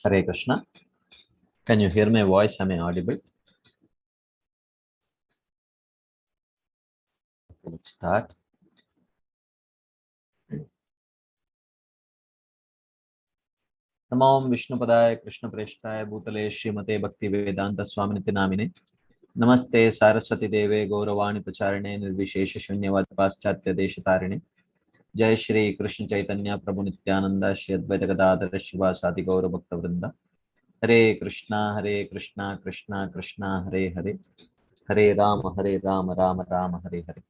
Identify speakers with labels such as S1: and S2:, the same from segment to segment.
S1: Hare Krishna. Can you hear my voice? Am I audible? Let's start. Namo Vishnupadaya Krishna Preshthaya Bhutale Srimate Bhakti Vedanta Swaminiti Namine. Namaste Saraswati Deve Gauravani Pacharine Nirvishesha Shunyavad Paschatya Deshatarine. Jai Shri Krishna Chaitanya Prabhu Nityananda Shri Advaita Gadadhara Shivasati Gaura Bhakta Vrinda. Hare Krishna Krishna Krishna Hare Hare. Hare Rama Rama Rama Hare Hare.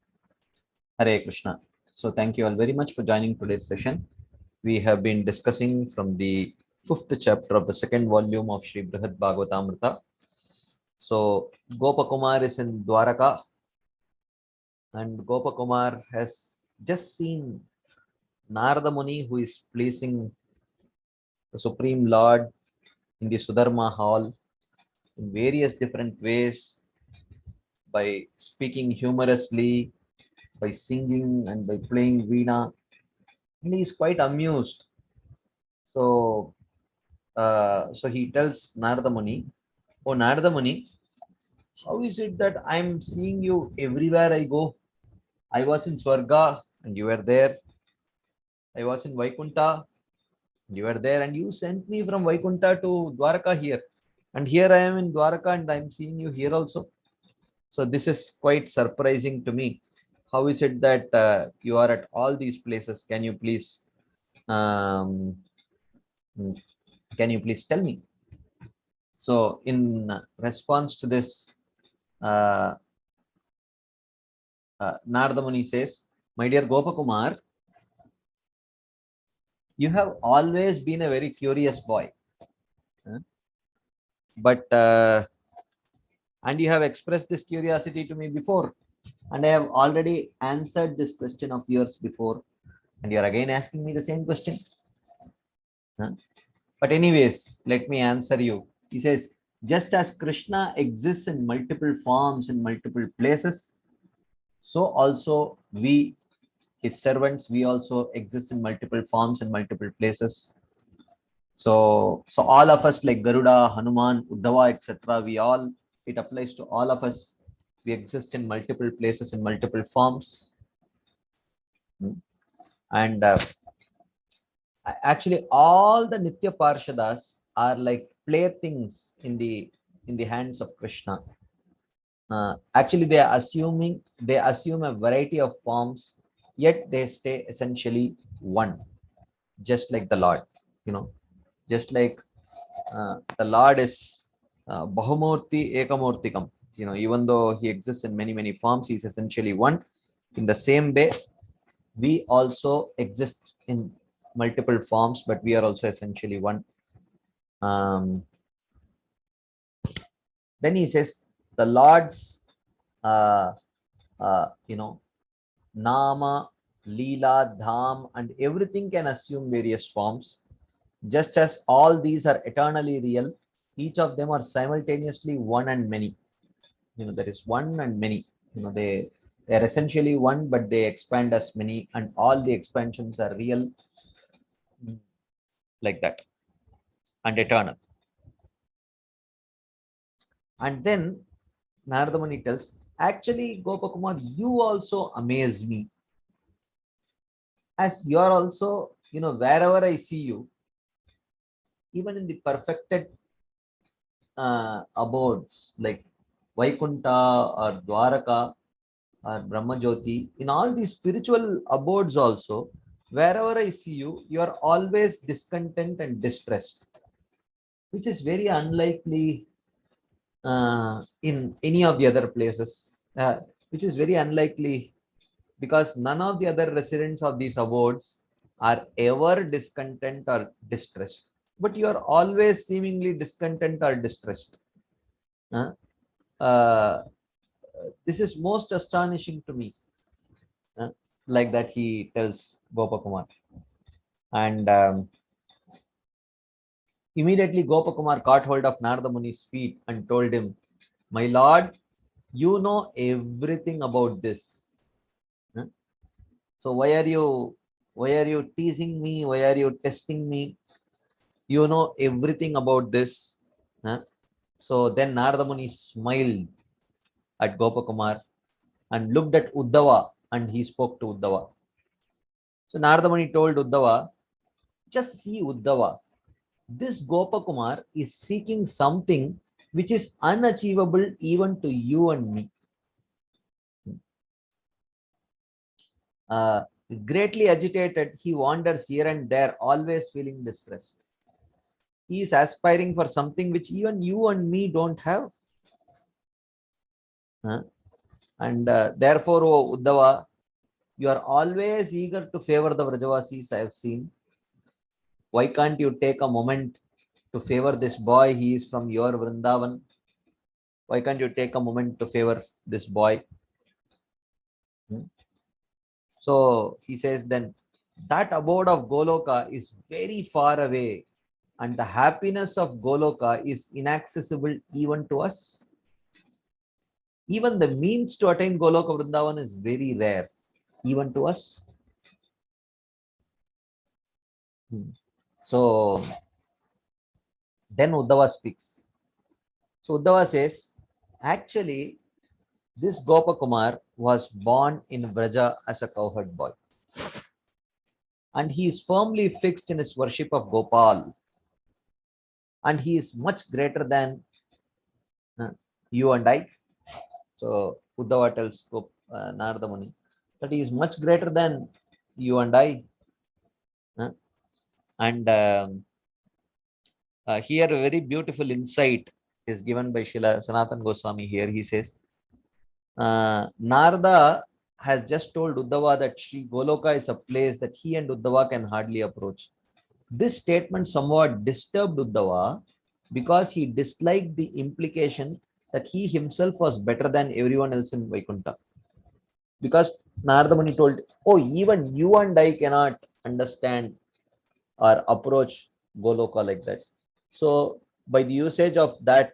S1: Hare Krishna. So thank you all very much for joining today's session. We have been discussing from the 5th chapter of the 2nd volume of Sri Brihad Bhagavatamrita. So Gopakumar is in Dwaraka, and Gopakumar has just seen Narada Muni, who is pleasing the Supreme Lord in the Sudharma hall in various different ways, by speaking humorously, by singing and by playing veena, and he is quite amused. So he tells Narada Muni, "Oh Narada Muni, how is it that I'm seeing you everywhere I go? I was in Swarga and you were there. I was in Vaikunta, you were there, and you sent me from Vaikunta to Dwaraka here. And here I am in Dwaraka and I'm seeing you here also. So this is quite surprising to me. How is it that you are at all these places? Um, can you please tell me?" So in response to this, Narada Muni says, "My dear Gopakumar, you have always been a very curious boy, but and you have expressed this curiosity to me before, and I have already answered this question of yours before, and you are again asking me the same question. But anyways, let me answer you." He says, "Just as Krishna exists in multiple forms in multiple places, so also we, his servants, we also exist in multiple forms in multiple places. So all of us, like Garuda, Hanuman, Uddhava, etc., it applies to all of us. We exist in multiple places in multiple forms. And actually, all the Nitya Parshadas are like playthings in the hands of Krishna. Actually, they assume a variety of forms, yet they stay essentially one, just like the Lord. Just like the Lord is Bahumurti Ekamurtikam. Even though he exists in many forms, he is essentially one. In the same way, we also exist in multiple forms, but we are also essentially one. Then he says the Lord's Nama, Leela, Dham, and everything can assume various forms. Just as all these are eternally real, each of them are simultaneously one and many. There is one and many. They are essentially one, but they expand as many, and all the expansions are real, like that, and eternal. And then Narada Muni tells, "Actually, Gopakumar, you also amaze me, as you are also, wherever I see you, even in the perfected abodes like Vaikunta or Dwaraka or Brahmajyoti, in all these spiritual abodes also, wherever I see you, you are always discontent and distressed, which is very unlikely in any of the other places, which is very unlikely because none of the other residents of these abodes are ever discontent or distressed. But you are always seemingly discontent or distressed. This is most astonishing to me." Like that, he tells Gopakumar. And immediately Gopakumar caught hold of Narada Muni's feet and told him, "My lord, you know everything about this. So why are you teasing me? Why are you testing me? you know everything about this. Huh? So then Narada Muni smiled at Gopakumar and looked at Uddhava and he spoke to Uddhava. So Narada Muni told Uddhava, just see Uddhava, this Gopakumar is seeking something which is unachievable even to you and me. Uh, Greatly agitated, he wanders here and there, always feeling distressed. He is aspiring for something which even you and me don't have. And therefore, O Uddhava, you are always eager to favor the Vrajavasis, I have seen. Why can't you take a moment to favor this boy? He is from your Vrindavan. Why can't you take a moment to favor this boy? So he says then, that abode of Goloka is very far away, and the happiness of Goloka is inaccessible even to us. Even the means to attain Goloka Vrindavan is very rare, even to us. So then Uddhava speaks. So Uddhava says, actually, this Gopakumar was born in Vraja as a cowherd boy. And he is firmly fixed in his worship of Gopal. And he is much greater than you and I. So Uddhava tells Narada Muni that he is much greater than you and I. And here a very beautiful insight is given by Srila Sanatana Goswami here. He says, Narada has just told Uddhava that Sri Goloka is a place that he and Uddhava can hardly approach. This statement somewhat disturbed Uddhava because he disliked the implication that he himself was better than everyone else in Vaikuntha. Because Narada Muni told, oh, even you and I cannot understand or approach Goloka like that. So by the usage of that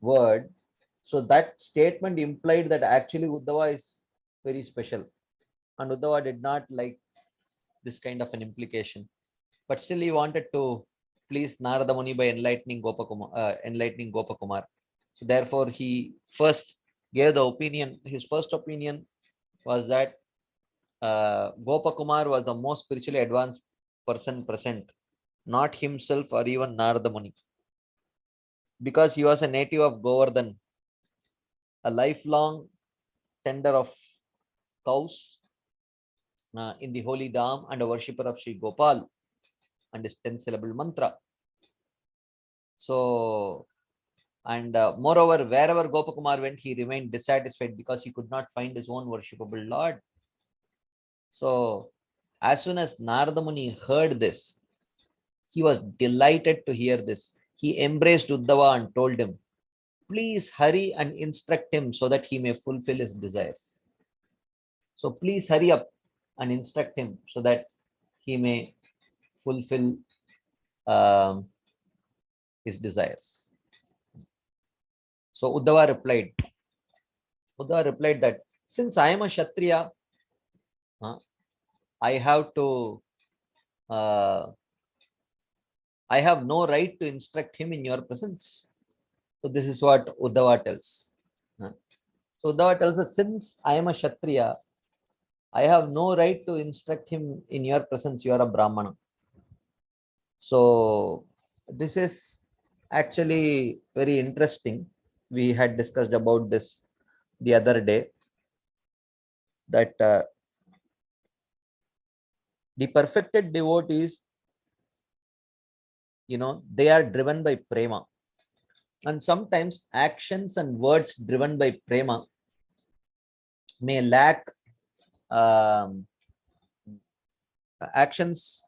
S1: word, so that statement implied that actually Uddhava is very special. And Uddhava did not like this kind of an implication. But still he wanted to please Narada Muni by enlightening Gopakumar. So therefore he first gave the opinion. His first opinion was that Gopakumar was the most spiritually advanced person present, not himself or even Narada Muni. Because he was a native of Govardhan, a lifelong tender of cows in the holy Dham and a worshipper of Sri Gopal and his 10-syllable mantra. So, and moreover, wherever Gopakumar went, he remained dissatisfied because he could not find his own worshipable Lord. So, as soon as Narada Muni heard this, he was delighted to hear this. He embraced Uddhava and told him, please hurry and instruct him so that he may fulfill his desires. So please hurry up and instruct him so that he may fulfill his desires. So Uddhava replied that since I am a Kshatriya, I have no right to instruct him in your presence. So this is what Uddhava tells. So Uddhava tells us, since I am a Kshatriya, I have no right to instruct him in your presence. You are a Brahmana. So this is actually very interesting. We had discussed about this the other day, that the perfected devotees, they are driven by prema. And sometimes actions and words driven by prema may lack actions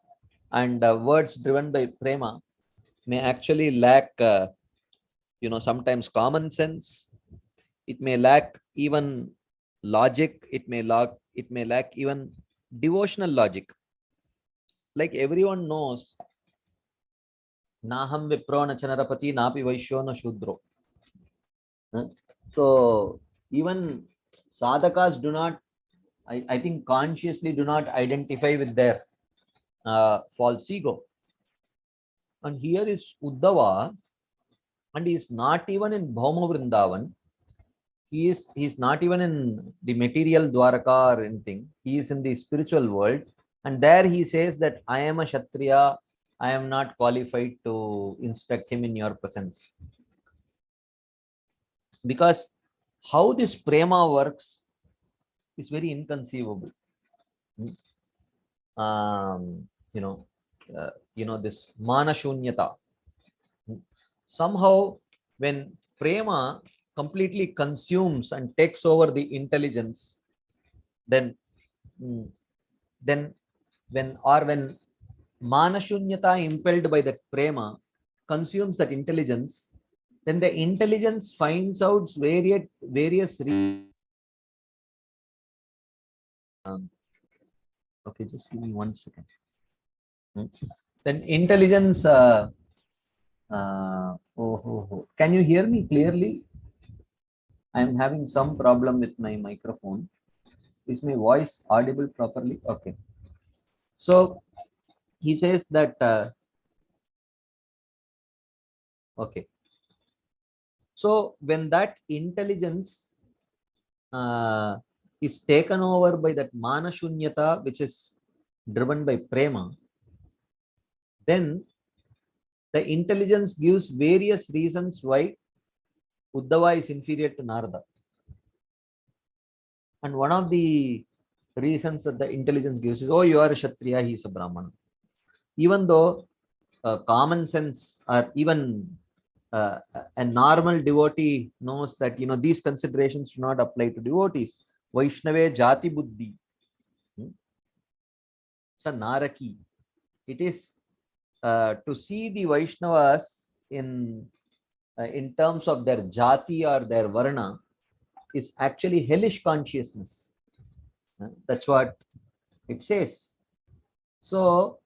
S1: and words driven by prema may actually lack sometimes common sense. It may lack even logic. It may lack even devotional logic. Like everyone knows, naham vipro na chanarapati napi vaishyo na shudro. So even sadhakas do not, I think, consciously do not identify with their false ego. And here is Uddhava, and he is not even in Bhauma Vrindavan. He is not even in the material Dwaraka or anything. He is in the spiritual world, and there he says that I am a Kshatriya. I am not qualified to instruct him in your presence, because how this prema works is very inconceivable. um, you know this manashunyata. Somehow when prema completely consumes and takes over the intelligence, then mm, then when manashunyata impelled by that prema consumes that intelligence, then the intelligence finds out various okay, just give me 1 second. Then intelligence can you hear me clearly? I am having some problem with my microphone. Is my voice audible properly? Okay. So he says that okay, so when that intelligence is taken over by that manashunyata, which is driven by prema, then the intelligence gives various reasons why Uddhava is inferior to Narada. And one of the reasons that the intelligence gives is, oh, you are a Kshatriya, he is a Brahmana. Even though common sense, or even a normal devotee knows that, these considerations do not apply to devotees. Vaishnave jati buddhi. Sa naraki. It is to see the Vaishnavas in terms of their jati or their varna is actually hellish consciousness. That's what it says. So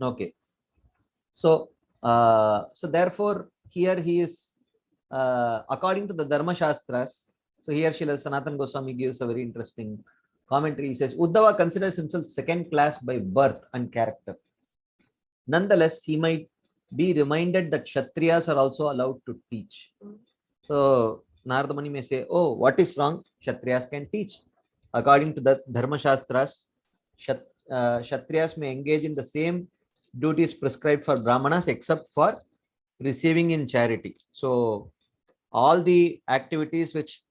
S1: okay. So therefore here he is according to the Dharma Shastras. So here Srila Sanatana Goswami gives a very interesting commentary. He says Uddhava considers himself second class by birth and character. Nonetheless, he might be reminded that Kshatriyas are also allowed to teach. So Narada Muni may say, oh, what is wrong? Kshatriyas can teach. According to the Dharma Shastras, Kshatriyas may engage in the same duties prescribed for Brahmanas except for receiving in charity. So all the activities which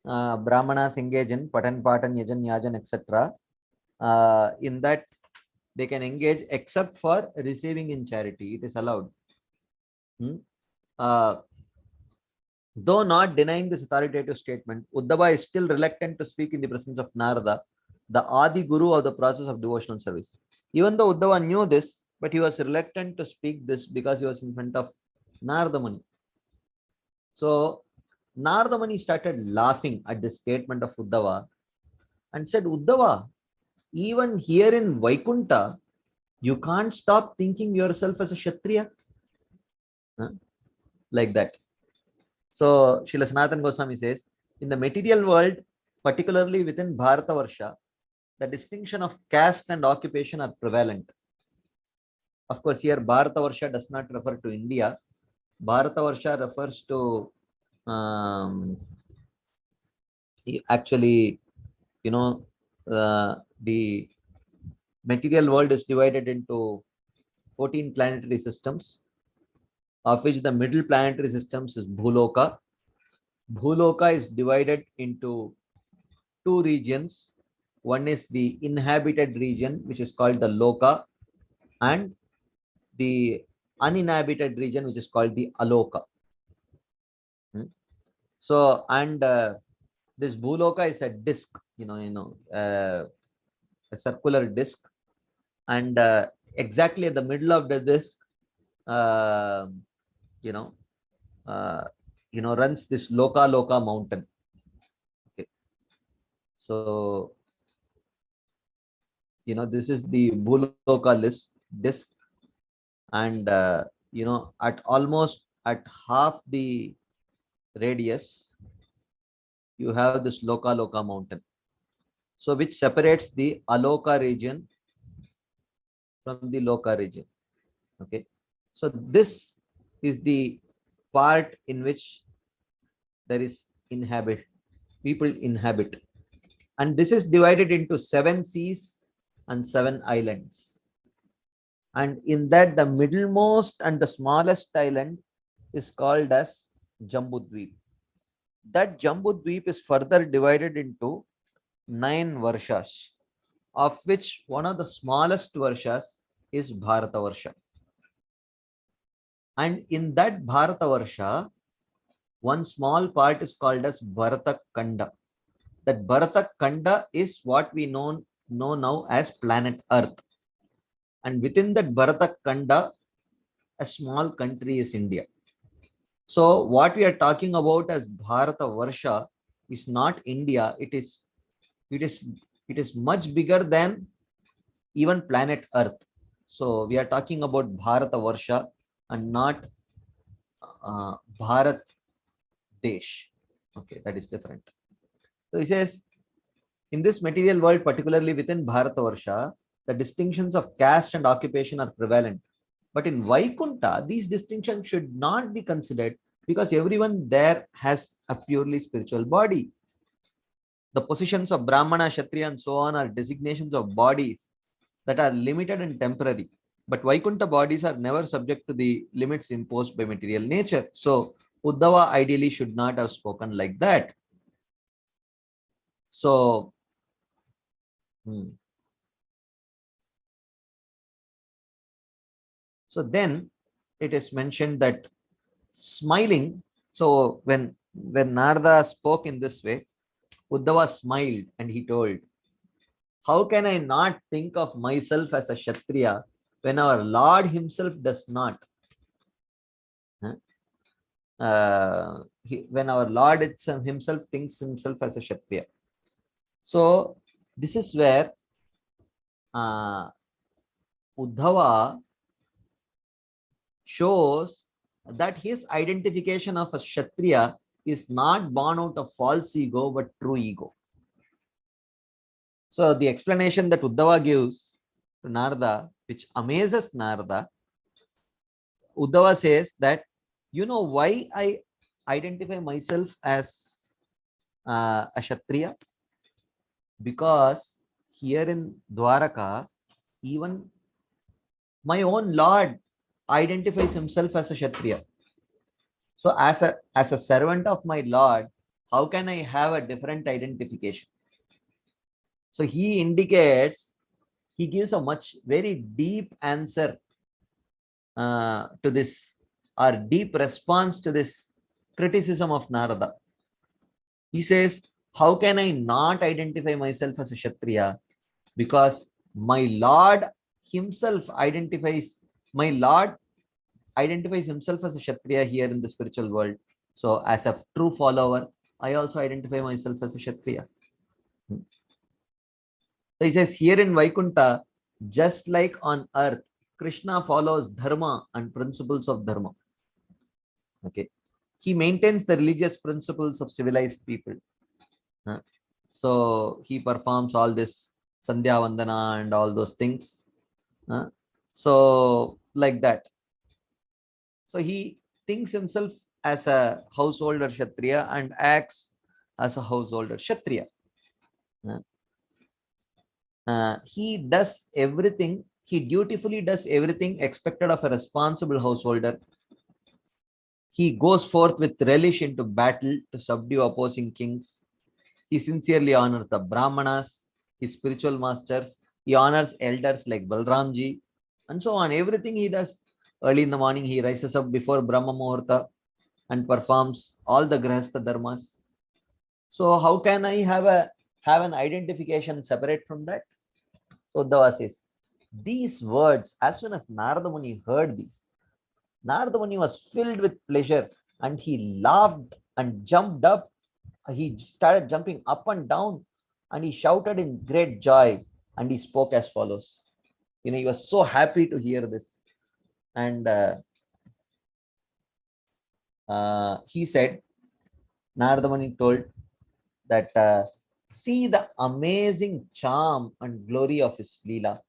S1: Brahmanas engage in, Patan, Patan, Yajan, Yajan, etc., in that they can engage except for receiving in charity. It is allowed. Though not denying this authoritative statement, Uddhava is still reluctant to speak in the presence of Narada, the Adi Guru of the process of devotional service. Even though Uddhava knew this, but he was reluctant to speak this because he was in front of Narada Muni. So Narada Muni started laughing at this statement of Uddhava and said, Uddhava, even here in Vaikunta, you can't stop thinking yourself as a Kshatriya. Like that. So Srila Sanatana Goswami says, in the material world, particularly within Bharatavarsha, the distinction of caste and occupation are prevalent. Of course, here Bharatavarsha does not refer to India. Bharatavarsha refers to actually, the material world is divided into 14 planetary systems, of which the middle planetary systems is Bhuloka. Bhuloka is divided into two regions. One is the inhabited region, which is called the Loka, and the uninhabited region, which is called the Aloka. So, and this Bhuloka is a disc, a circular disc, and exactly at the middle of the disc, runs this Loka mountain. Okay. So, this is the Bhuloka disc, and at almost at half the radius, you have this Loka mountain. So which separates the Aloka region from the Loka region. Okay. So this is the part in which there is people inhabit. And this is divided into 7 seas and 7 islands. And in that, the middlemost and the smallest island is called as Jambudweep. That Jambudweep is further divided into 9 varshas, of which one of the smallest varshas is Bharata Varsha. And in that Bharata Varsha, one small part is called as Bharata Kanda. That Bharata Kanda is what we know now as planet Earth. And within that Bharata Kanda, a small country is India. So what we are talking about as Bharata Varsha is not India. It is much bigger than even planet Earth. So we are talking about Bharata Varsha and not Bharat Desh. Okay, that is different. So he says, in this material world, particularly within Bharatavarsha, the distinctions of caste and occupation are prevalent. But in Vaikunta, these distinctions should not be considered because everyone there has a purely spiritual body. The positions of Brahmana, Kshatriya, and so on are designations of bodies that are limited and temporary. But Vaikunta bodies are never subject to the limits imposed by material nature. So Uddhava ideally should not have spoken like that. So, so then it is mentioned that smiling. So when Narada spoke in this way, Uddhava smiled and he told, how can I not think of myself as a Kshatriya when our Lord himself does not? When our Lord himself thinks himself as a Kshatriya. So this is where Uddhava shows that his identification of a Kshatriya is not born out of false ego but true ego. So the explanation that Uddhava gives to Narada, which amazes Narada, Uddhava says that, you know why I identify myself as a Kshatriya? Because here in Dwaraka, even my own Lord identifies himself as a Kshatriya. So as a servant of my Lord, how can I have a different identification? So he indicates, he gives a very deep answer to this, or deep response to this criticism of Narada. He says, how can I not identify myself as a Kshatriya? Because my Lord himself identifies himself as a Kshatriya here in the spiritual world. So as a true follower, I also identify myself as a Kshatriya. So he says, here in Vaikunta, just like on earth, Krishna follows dharma and principles of dharma. Okay. He maintains the religious principles of civilized people. So he performs all this Sandhya Vandana and all those things. So like that. So he thinks himself as a householder Kshatriya and acts as a householder Kshatriya. He does everything, he dutifully does everything expected of a responsible householder. He goes forth with relish into battle to subdue opposing kings. He sincerely honors the Brahmanas, his spiritual masters. He honors elders like Balramji, and so on. Everything he does. Early in the morning, he rises up before Brahma Muhurta and performs all the Grihastha dharmas. So how can I have an identification separate from that? So Uddhava says, these words, as soon as Narada Muni heard these, Narada Muni was filled with pleasure and he laughed and jumped up. He started jumping up and down and he shouted in great joy and he spoke as follows. He was so happy to hear this. And he said, Narada Muni told that see the amazing charm and glory of his Leela,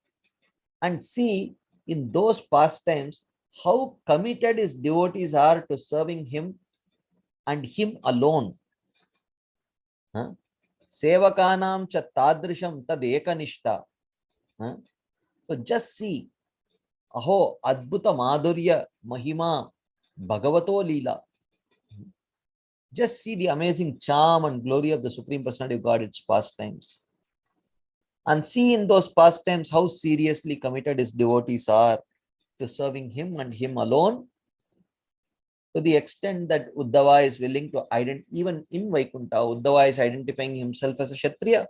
S1: and see in those pastimes how committed his devotees are to serving him and him alone. Sevakanam cha tadrisham tad ekanishta. So just see, aho adbhuta madhurya mahima bhagavato leela. Just see the amazing charm and glory of the Supreme Personality of God, its pastimes. And see in those pastimes how seriously committed his devotees are to serving him and him alone, to the extent that Uddhava is willing to identify, even in Vaikuntha, Uddhava is identifying himself as a Kshatriya,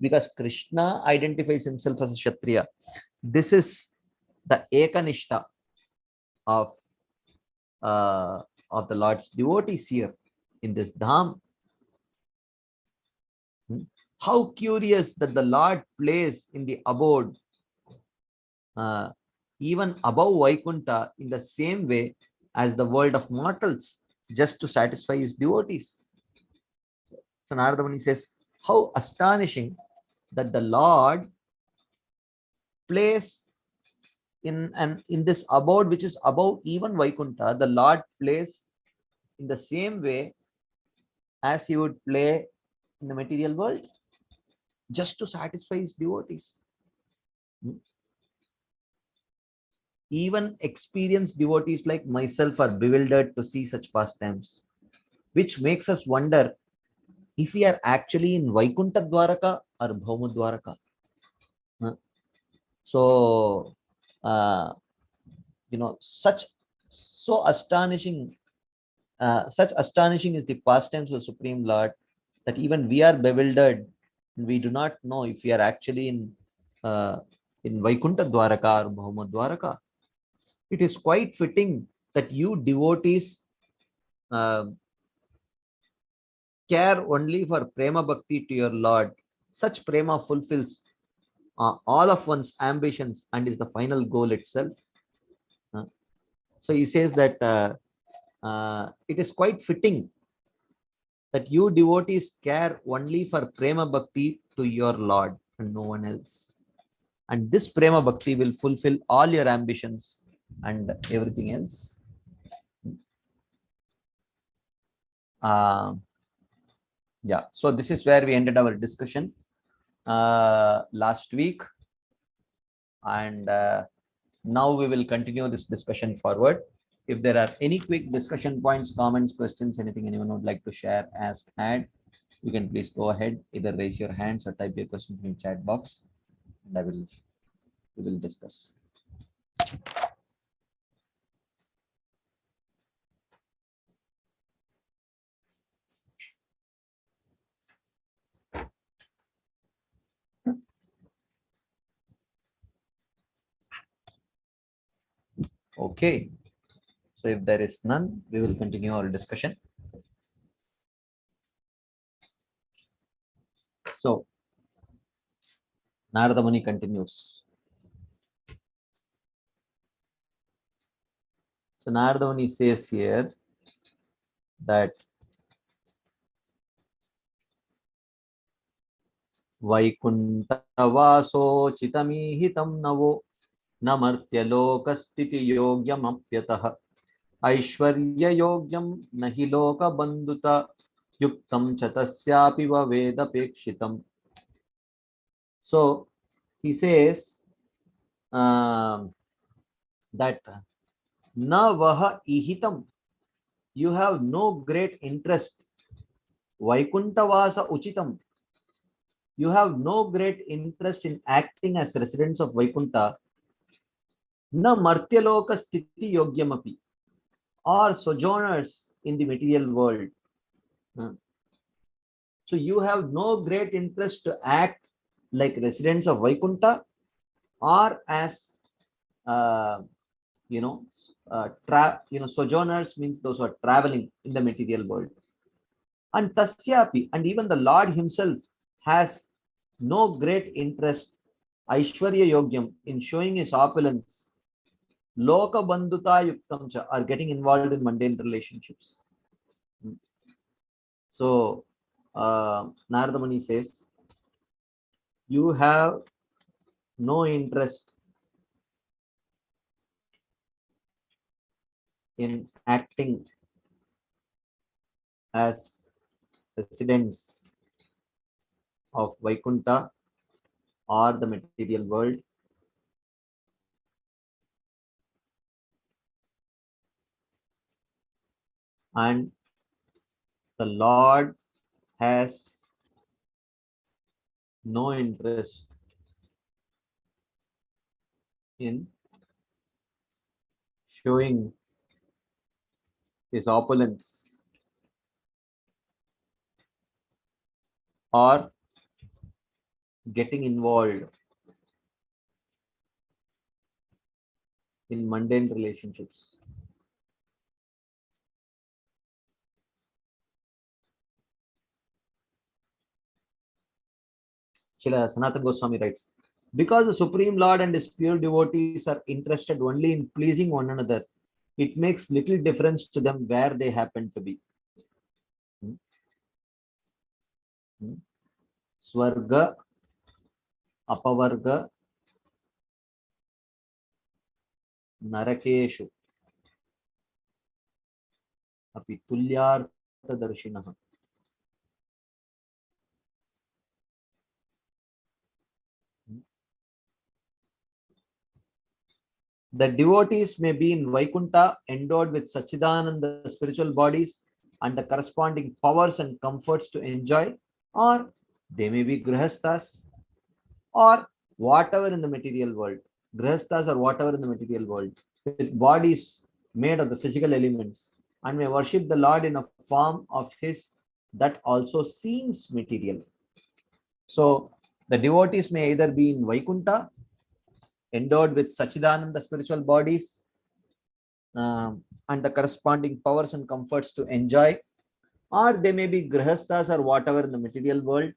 S1: because Krishna identifies himself as a Kshatriya. This is the Ekanishta of the Lord's devotees here in this Dham. How curious that the Lord plays in the abode, even above Vaikuntha, in the same way as the world of mortals, just to satisfy his devotees. So Narada Muni says, how astonishing that the Lord plays in this abode which is above even Vaikuntha. The Lord plays in the same way as he would play in the material world, just to satisfy his devotees. Even experienced devotees like myself are bewildered to see such pastimes, which makes us wonder if we are actually in Vaikuntha Dwaraka or Bhauma Dwaraka. So, such astonishing is the pastimes of the Supreme Lord that even we are bewildered. We do not know if we are actually in Vaikuntha Dwaraka or Bhauma Dwaraka. It is quite fitting that you devotees care only for prema bhakti to your Lord. Such prema fulfills all of one's ambitions and is the final goal itself. So he says that it is quite fitting that you devotees care only for prema bhakti to your Lord and no one else. And this prema bhakti will fulfill all your ambitions and everything else. Yeah, so this is where we ended our discussion last week, and now we will continue this discussion forward. If there are any quick discussion points, comments, questions, anything anyone would like to share, ask, add, you can please go ahead, either raise your hands or type your questions in the chat box, and we will discuss. Okay, so if there is none, we will continue our discussion. So Narada Muni continues. So Narada Muni says here that Vaikuntavasochitamihitam navo namartyalokastiti yogyamapyatah Aishwarya yogyam nahi loka bandhuta yuktam chatasyapi vavedapekshitam. So he says that na vaha ihitam, you have no great interest. Vaikuntavasa uchitam, you have no great interest in acting as residents of Vaikuntha. Na martyaloka sthiti yogyamapi, or sojourners in the material world. So you have no great interest to act like residents of Vaikuntha or as sojourners means those who are traveling in the material world. And tasyapi, and even the Lord himself has no great interest, Aishwarya yogyam, in showing his opulence, loka bandhuta yuktam cha, are getting involved in mundane relationships. So Narada Muni says, you have no interest in acting as residents of Vaikuntha or the material world, and the Lord has no interest in showing his opulence or getting involved in mundane relationships. Srila Sanatana Goswami writes, because the Supreme Lord and his pure devotees are interested only in pleasing one another, it makes little difference to them where they happen to be. Swarga, Apavarga, Narakeshu, Api Tulyartha Darshinaha. The devotees may be in Vaikuntha endowed with Sachidananda spiritual bodies and the corresponding powers and comforts to enjoy, or they may be Grihasthas or whatever in the material world. Grihasthas or whatever in the material world with bodies made of the physical elements and may worship the Lord in a form of his that also seems material. So the devotees may either be in Vaikuntha endowed with Sachidananda spiritual bodies and the corresponding powers and comforts to enjoy, or they may be grihasthas or whatever in the material world,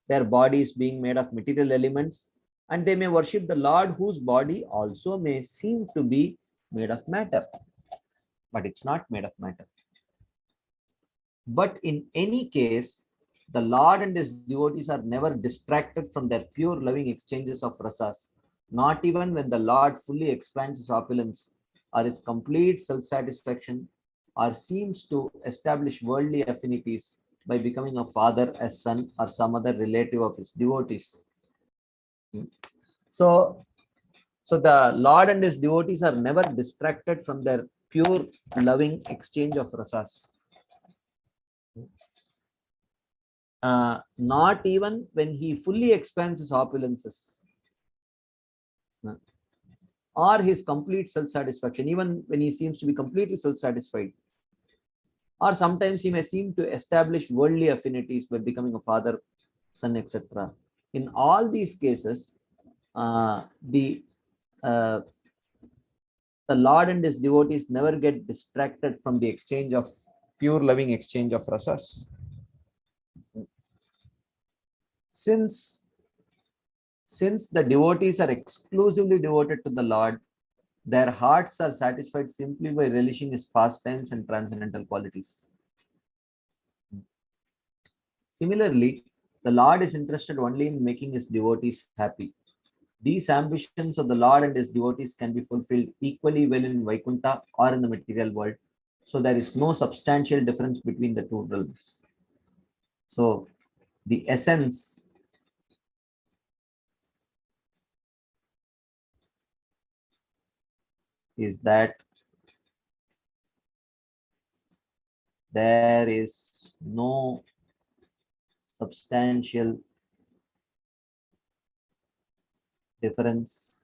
S1: their bodies being made of material elements, and they may worship the Lord whose body also may seem to be made of matter, but it's not made of matter. But in any case, the Lord and his devotees are never distracted from their pure loving exchanges of rasas, not even when the Lord fully expands his opulence or his complete self-satisfaction or seems to establish worldly affinities by becoming a father, a son, or some other relative of his devotees. So, so the Lord and his devotees are never distracted from their pure loving exchange of rasas. Not even when he fully expands his opulences or his complete self-satisfaction, even when he seems to be completely self-satisfied, or sometimes he may seem to establish worldly affinities by becoming a father, son, etc. In all these cases, uh, the uh, the Lord and his devotees never get distracted from the exchange of pure loving exchange of rasas. Since the devotees are exclusively devoted to the Lord, their hearts are satisfied simply by relishing his pastimes and transcendental qualities. Similarly, the Lord is interested only in making his devotees happy. These ambitions of the Lord and his devotees can be fulfilled equally well in Vaikuntha or in the material world. So there is no substantial difference between the two realms. So the essence is that there is no substantial difference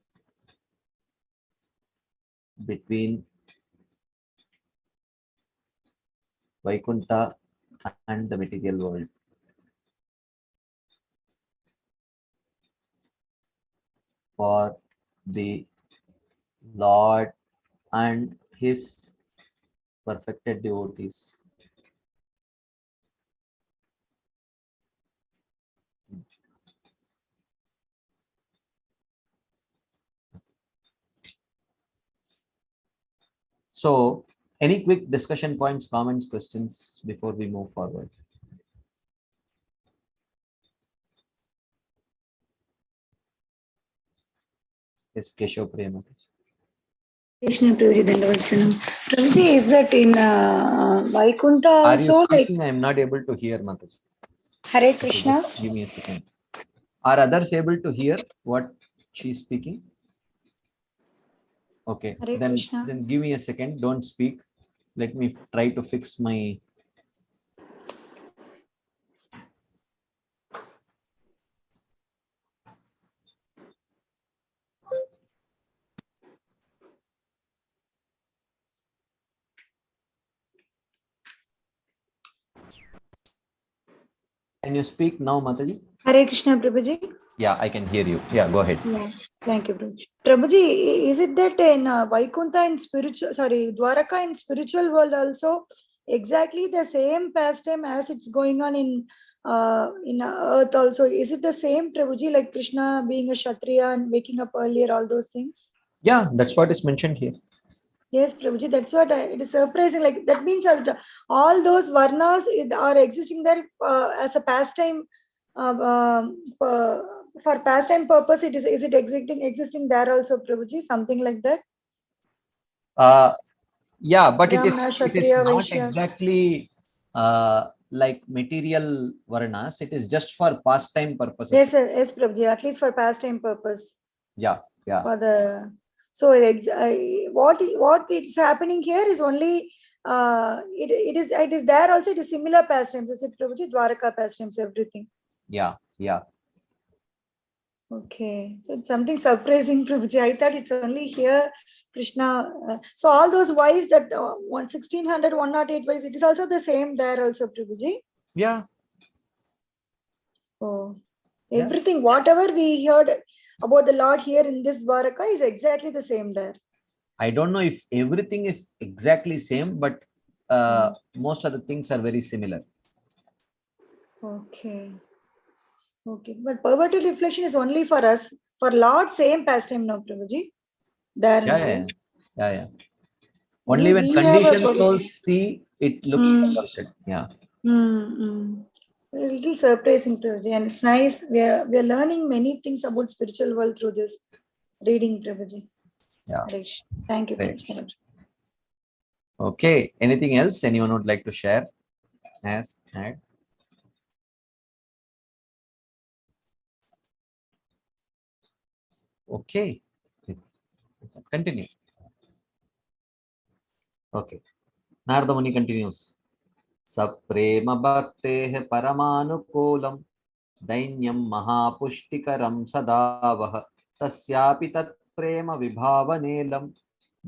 S1: between Vaikuntha and the material world. For the Lord and his perfected devotees. So, any quick discussion points, comments, questions before we move forward? Yes, Keshav Priya Mataji.
S2: Krishna Prabhuji, Dandavats. Prabhuji, is that in Vaikunta
S1: Are you
S2: also?
S1: speaking? I am not able to hear, Mataji.
S2: Hare
S1: Okay,
S2: Krishna.
S1: just give me a second. Are others able to hear what she is speaking? Okay,
S2: Hare
S1: then
S2: Krishna.
S1: give me a second. Don't speak. Let me try to fix my. Can you speak now, Mataji?
S2: Hare Krishna, Prabhuji.
S1: Yeah, I can hear you. Yeah, go ahead.
S2: Yeah. Thank you, Prabhuji. Prabhuji, is it that in Vaikunta and Dwaraka in spiritual world also exactly the same pastime as it's going on in earth also? Is it the same, Prabhuji, like Krishna being a Kshatriya and waking up earlier, all those things?
S1: Yeah, that's what is mentioned here.
S2: Yes, Prabhuji, that's what it is surprising. Like that means all those varnas are existing there as a pastime for pastime purpose. Is it existing there also, Prabhuji? Something like that.
S1: Yeah, but
S2: Brahmana,
S1: it is
S2: Kshatriya,
S1: not
S2: Vaishyas.
S1: exactly like material varnas. It is just for pastime purposes.
S2: Yes, sir. Yes, Prabhuji. At least for pastime purpose.
S1: Yeah, yeah.
S2: For the what is happening here is only it is there also. It is similar pastimes. Is it, Prabhuji? Dwaraka pastimes, everything.
S1: Yeah, yeah.
S2: Okay, so it's something surprising, Prabhuji. I thought it's only here, Krishna. So all those wives that 1600, 108 wives, it is also the same there also, Prabhuji.
S1: Yeah.
S2: Oh,
S1: Yeah.
S2: everything, whatever we heard about the Lord here in this Dwaraka is exactly the same there.
S1: I don't know if everything is exactly same, but most of the things are very similar.
S2: Okay. Okay, but perverted reflection is only for us. For Lord, same pastime, no, Prabhuji. There
S1: Yeah,
S2: only.
S1: yeah, yeah, yeah.
S2: Only
S1: Only when
S2: we have a
S1: conditioned souls see, it looks perverted. Yeah.
S2: A little surprising, Prabhuji, and it's nice. We are learning many things about spiritual world through this reading, Prabhuji.
S1: Yeah.
S2: Harish. Thank you,
S1: Right.
S2: Prabhuji.
S1: Okay. Anything else anyone would like to share? Ask, add. Okay. Continue. Okay. Narada Muni continues. Saprema bhakteha paramanukulam दैन्यं महापुष्टिकरं सदावह तस्यापि तत्प्रेम विभावनेलं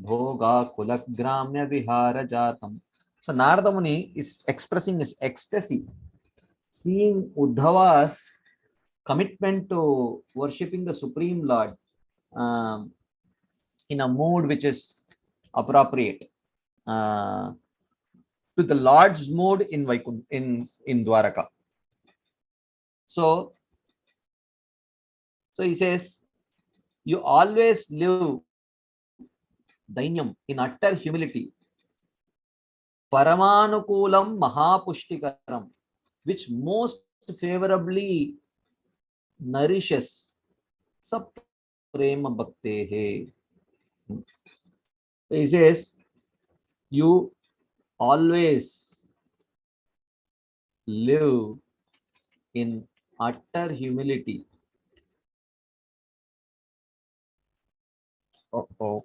S1: भोगाकुलग्राम्य विहारजातम्. So Narada Muni is expressing his ecstasy seeing Uddhava's commitment to worshipping the Supreme Lord um, in a mood which is appropriate to the Lord's mood in in Dwaraka. So he says, you always live dainyam in utter humility, paramanukulam mahapuštikaram, which most favorably nourishes saprema bhaktehe. He says, you always live in utter humility. Oh.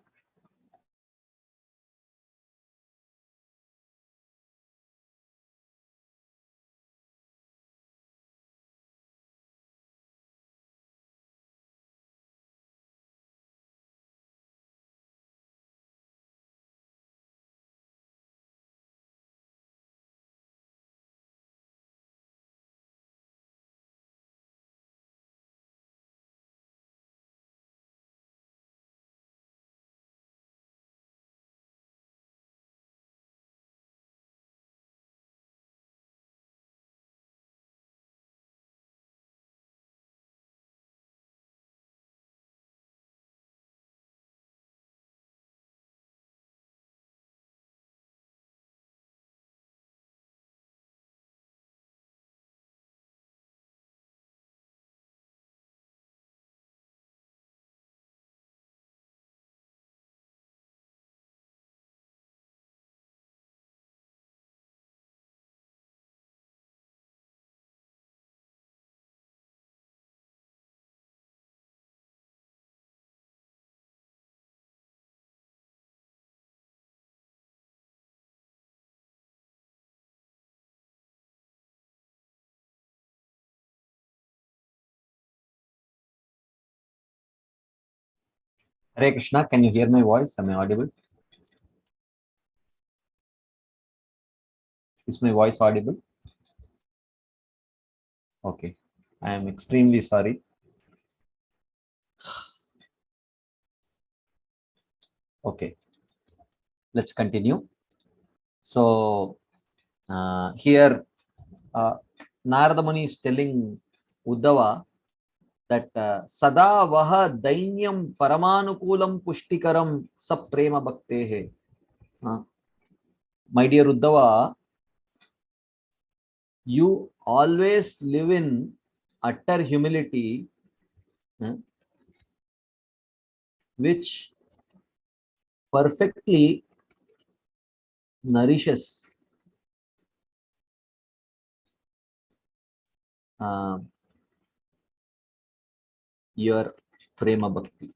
S1: Hare Krishna, can you hear my voice? Am I audible? Is my voice audible? Okay. I am extremely sorry. Okay. Let's continue. So here Narada Muni is telling Uddhava that Sada Vaha Dainyam Paramanukulam Pushtikaram Saprema Bhaktehe. My dear Uddhava, you always live in utter humility, which perfectly nourishes your prema bhakti.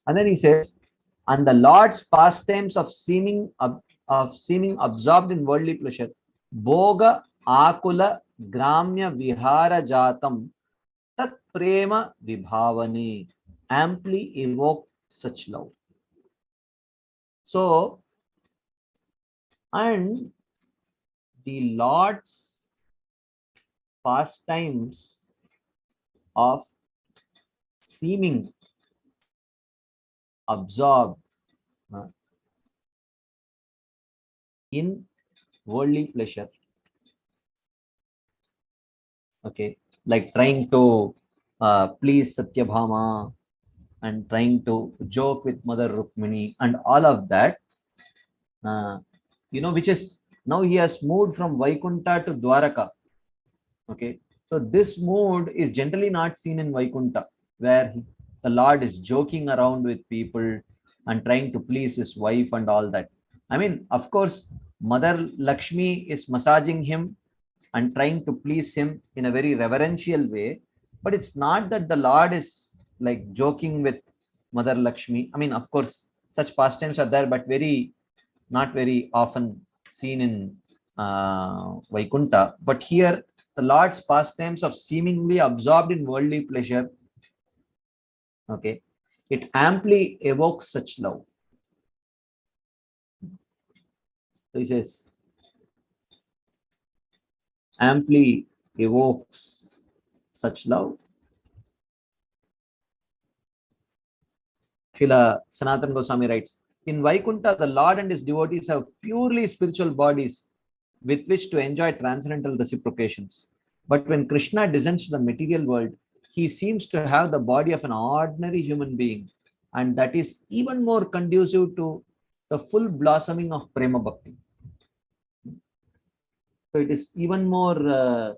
S1: And then he says, and the Lord's pastimes of seeming absorbed in worldly pleasure, bhoga akula gramya vihara jatam tat prema vibhavani, amply evoke such love. So, and the Lord's pastimes of seeming absorbed in worldly pleasure, okay, like trying to please Satyabhama and trying to joke with Mother Rukmini and all of that, which is now he has moved from Vaikunta to Dwaraka. Okay, so this mood is generally not seen in Vaikunta, where the Lord is joking around with people and trying to please his wife and all that. I mean, of course, Mother Lakshmi is massaging him and trying to please him in a very reverential way, but it's not that the Lord is like joking with Mother Lakshmi. I mean, of course, such pastimes are there, but not very often seen in Vaikunta. But here, the Lord's pastimes of seemingly absorbed in worldly pleasure, okay, it amply evokes such love. So he says, amply evokes such love. Srila Sanatana Goswami writes, in Vaikunta, the Lord and his devotees have purely spiritual bodies with which to enjoy transcendental reciprocations. But when Krishna descends to the material world, he seems to have the body of an ordinary human being, and that is even more conducive to the full blossoming of Prema Bhakti. So it is even more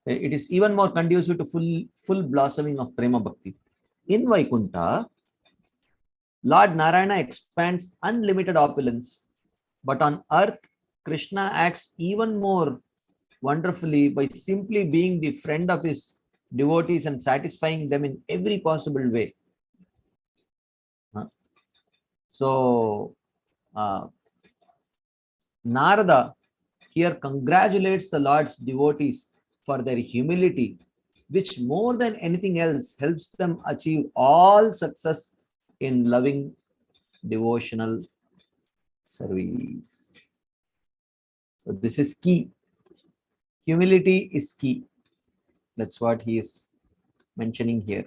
S1: it is even more conducive to full blossoming of Prema Bhakti. In Vaikunta, Lord Narayana expands unlimited opulence, but on earth, Krishna acts even more wonderfully by simply being the friend of his devotees and satisfying them in every possible way. So, Narada here congratulates the Lord's devotees for their humility, which more than anything else helps them achieve all success in loving devotional service. So this is key. Humility is key. That's what he is mentioning here.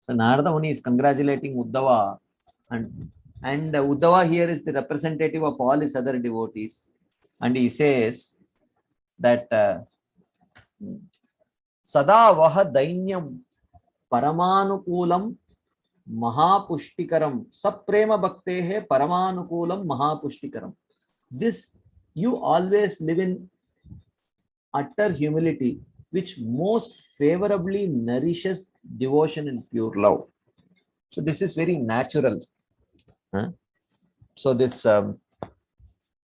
S1: So Narada Muni is congratulating Uddhava, and Uddhava here is the representative of all his other devotees, and he says that Sada Vaha Dainyam Paramanukulam Mahapuštikaram Saprema Bhaktehe Paramanukulam Mahapuštikaram. This you always live in utter humility, which most favorably nourishes devotion and pure love. So this is very natural. So this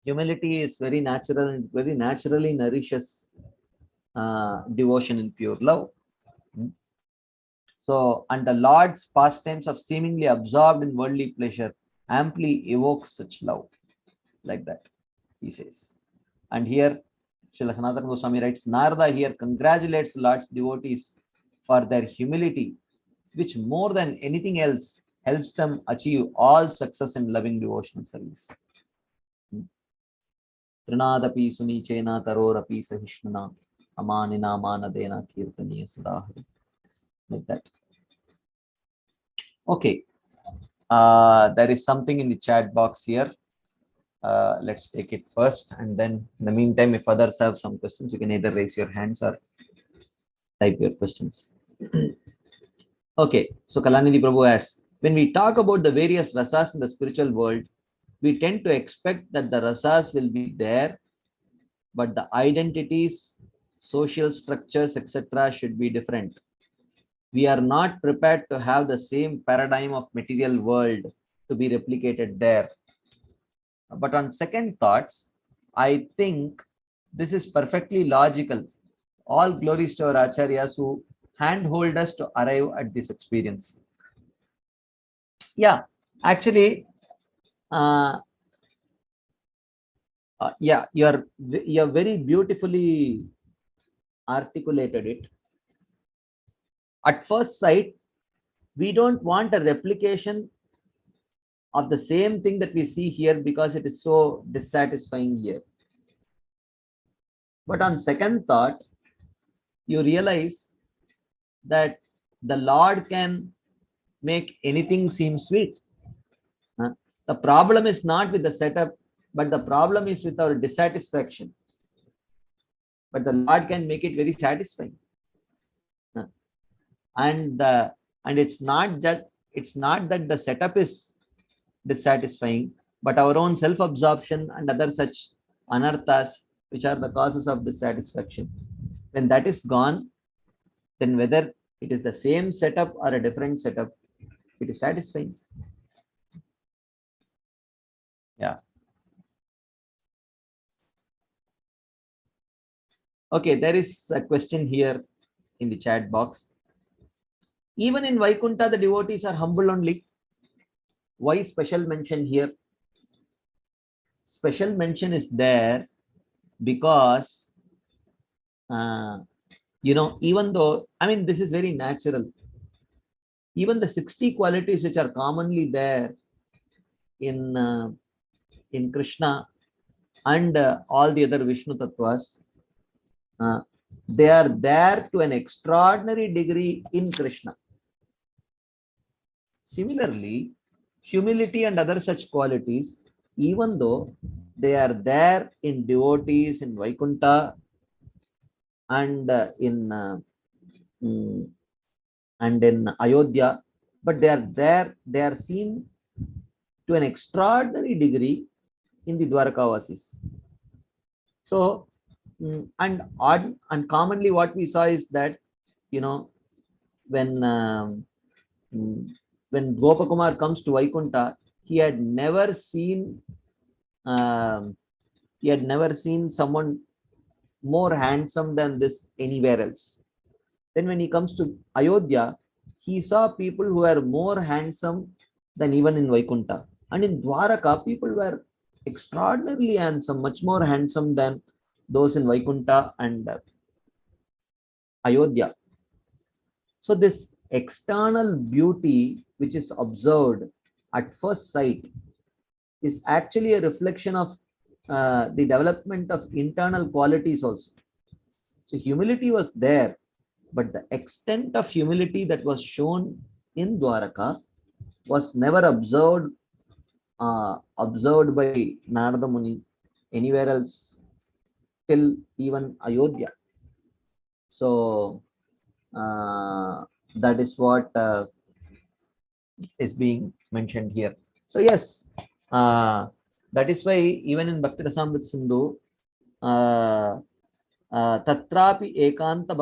S1: humility is very natural and very naturally nourishes devotion and pure love. So, and the Lord's pastimes of seemingly absorbed in worldly pleasure amply evokes such love. Like that, he says. And here, Srila Sanatana Goswami writes, Narada here congratulates Lord's devotees for their humility, which more than anything else helps them achieve all success in loving devotional service. Trinadapi Sunichena Tarorapi Sahishnuna Amanina Manadena Kirtaniya Sadahari. Like that. Okay. There is something in the chat box here. Let's take it first, and then in the meantime, if others have some questions, you can either raise your hands or type your questions. Okay, so Kalanidhi Prabhu asks, when we talk about the various rasas in the spiritual world, we tend to expect that the rasas will be there, but the identities, social structures, etc. should be different. We are not prepared to have the same paradigm of material world to be replicated there. But on second thoughts, I think this is perfectly logical. All glories to our acharyas who handhold us to arrive at this experience. Yeah, actually, yeah, you're very beautifully articulated it. At first sight, we don't want a replication of the same thing that we see here because it is so dissatisfying here. But on second thought, you realize that the Lord can make anything seem sweet. The problem is not with the setup, but the problem is with our dissatisfaction. But the Lord can make it very satisfying. And it's not that the setup is dissatisfying, but our own self-absorption and other such anarthas which are the causes of dissatisfaction. When that is gone, then whether it is the same setup or a different setup, it is satisfying. Yeah. Okay, there is a question here in the chat box. Even in Vaikunta, the devotees are humble only. Why special mention here? Special mention is there because, even though, this is very natural. Even the 60 qualities which are commonly there in Krishna and all the other Vishnu Tattvas, they are there to an extraordinary degree in Krishna. Similarly, humility and other such qualities, even though they are there in devotees in Vaikunta and in Ayodhya, but they are there, they are seen to an extraordinary degree in the Dwarkavasis. So, and commonly what we saw is that, when Gopakumar comes to Vaikunta, he had never seen someone more handsome than this anywhere else. Then when he comes to Ayodhya, he saw people who were more handsome than even in Vaikunta. And in Dwaraka, people were extraordinarily handsome, much more handsome than those in Vaikunta and Ayodhya. So this external beauty which is observed at first sight is actually a reflection of the development of internal qualities also. So humility was there, but the extent of humility that was shown in Dwaraka was never observed by Narada Muni anywhere else till even Ayodhya. So that is what is being mentioned here. So yes, that is why even in Bhakti Rasamrita Sindhu, tatrapi ekanta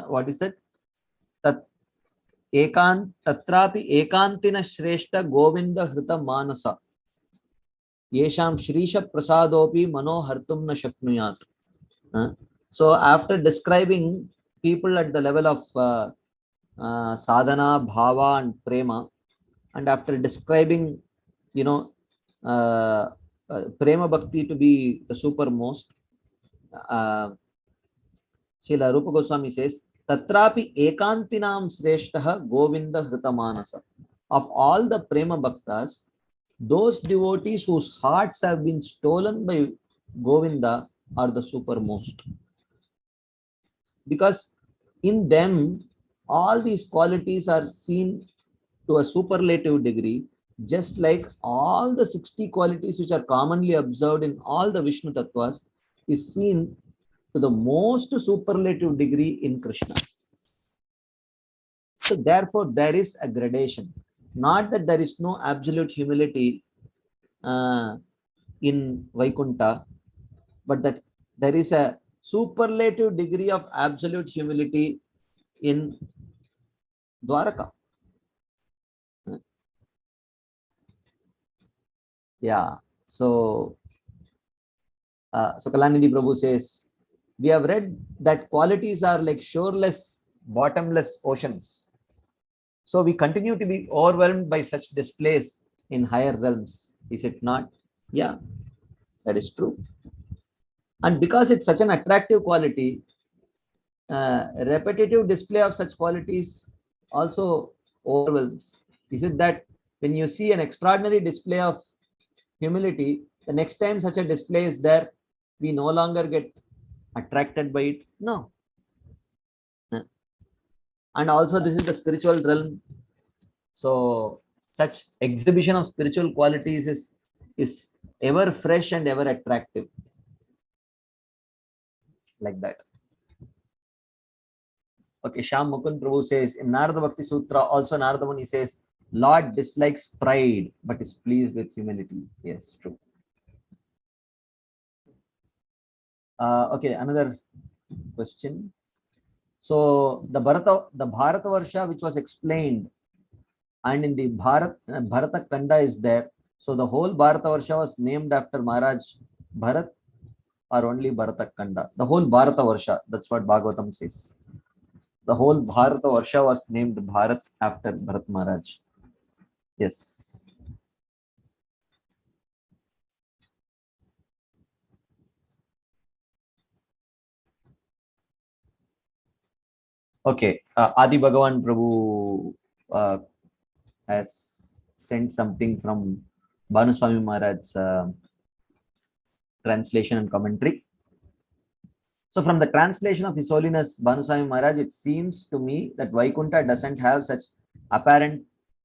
S1: what is that? Tatrapi ekantina shreshta govinda hrita manasa yesham shrisha prasadopi mano hartum na shaknuyat. So after describing people at the level of sadhana, bhava and prema, and after describing, prema bhakti to be the supermost, Srila Rupa Goswami says, Tatrapi ekantinam sreshtaha govinda hritamanasa. Of all the prema bhaktas, those devotees whose hearts have been stolen by Govinda are the supermost. Because in them, all these qualities are seen to a superlative degree, just like all the 60 qualities which are commonly observed in all the Vishnu Tattvas is seen to the most superlative degree in Krishna. So therefore, there is a gradation. Not that there is no absolute humility in Vaikuntha, but that there is a superlative degree of absolute humility in Dwaraka. Yeah. So Kalanidhi Prabhu says, we have read that qualities are like shoreless, bottomless oceans. So we continue to be overwhelmed by such displays in higher realms. Is it not? Yeah, that is true. And because it's such an attractive quality, repetitive display of such qualities also overwhelms. Is it that when you see an extraordinary display of humility, the next time such a display is there, we no longer get attracted by it? No. And also, this is the spiritual realm. So, such exhibition of spiritual qualities is ever fresh and ever attractive. Like that. Okay, Sham Mukund Prabhu says in Narada Bhakti Sutra, also Narada Muni says, Lord dislikes pride but is pleased with humility. Yes, true. Okay, another question. So the Bharata Varsha, which was explained, and in the Bharata Kanda is there. So the whole Bharata Varsha was named after Maharaj Bharat, or only Bharata Kanda? The whole Bharata Varsha, that's what Bhagavatam says. The whole Bharata Varsha was named Bharat after Bharat Maharaj. Yes. Okay. Adi Bhagavan Prabhu has sent something from Bhanuswami Maharaj's translation and commentary. So from the translation of His Holiness Bhanuswami Maharaj, it seems to me that Vaikuntha doesn't have such apparent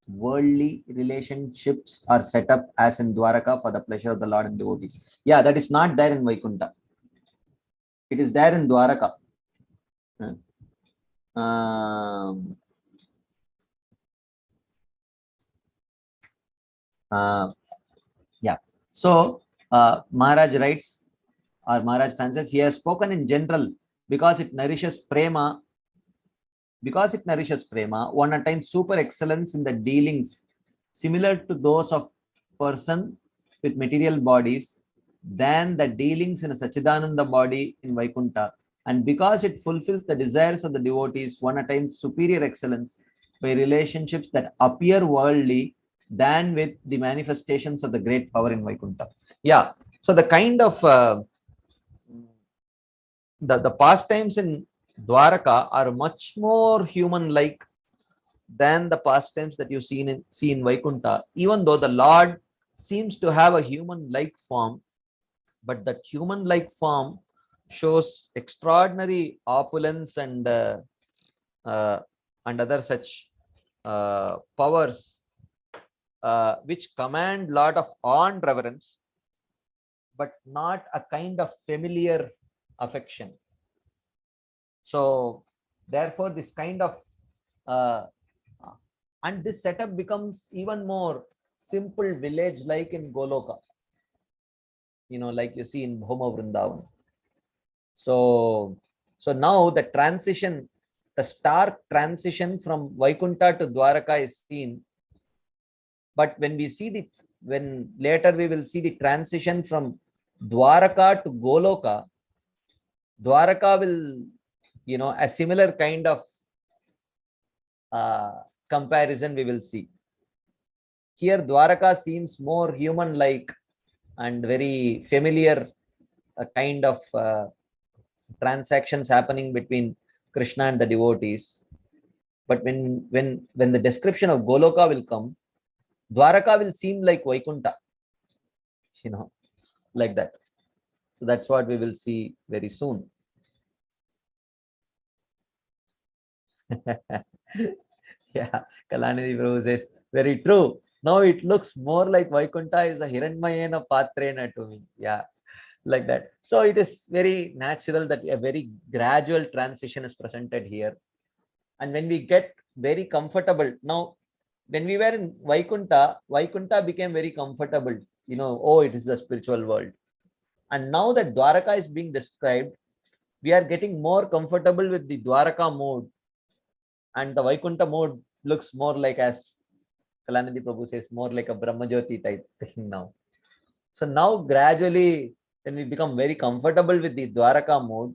S1: worldly relationships are set up as in Dwaraka for the pleasure of the Lord and devotees. Yeah, that is not there in Vaikuntha. It is there in Dwaraka. Yeah. So Maharaj writes, or Maharaj translates, he has spoken in general because it nourishes prema. Because it nourishes prema, one attains super excellence in the dealings similar to those of person with material bodies than the dealings in a Sachidananda body in Vaikuntha. And because it fulfills the desires of the devotees, one attains superior excellence by relationships that appear worldly than with the manifestations of the great power in Vaikuntha. Yeah. So the kind of the pastimes in Dwaraka are much more human-like than the pastimes that you see in Vaikuntha. Even though the Lord seems to have a human-like form, but that human-like form shows extraordinary opulence and other such powers which command lot of awe and reverence, but not a kind of familiar affection. So therefore this kind of and this setup becomes even more simple village like in Goloka, like you see in Bhoma Vrindavan. So now the transition, the stark transition from Vaikuntha to Dwaraka is seen. But when later we will see the transition from Dwaraka to Goloka, Dwaraka will, a similar kind of comparison we will see. Here Dwaraka seems more human-like and very familiar kind of transactions happening between Krishna and the devotees. But when the description of Goloka will come, Dwaraka will seem like Vaikunta, you know, like that. So that's what we will see very soon. Yeah, Kalanidhi Prabhu says, very true. Now it looks more like Vaikunta is a Hiranmayena Patrena to me. Yeah, like that. So it is very natural that a very gradual transition is presented here. And when we get very comfortable, now when we were in Vaikunta, Vaikunta became very comfortable. You know, oh, it is the spiritual world. And now that Dwaraka is being described, we are getting more comfortable with the Dwaraka mode. And the Vaikunta mode looks more like, as Kalanidhi Prabhu says, more like a Brahmajyoti type thing now. So now gradually, when we become very comfortable with the Dwaraka mode,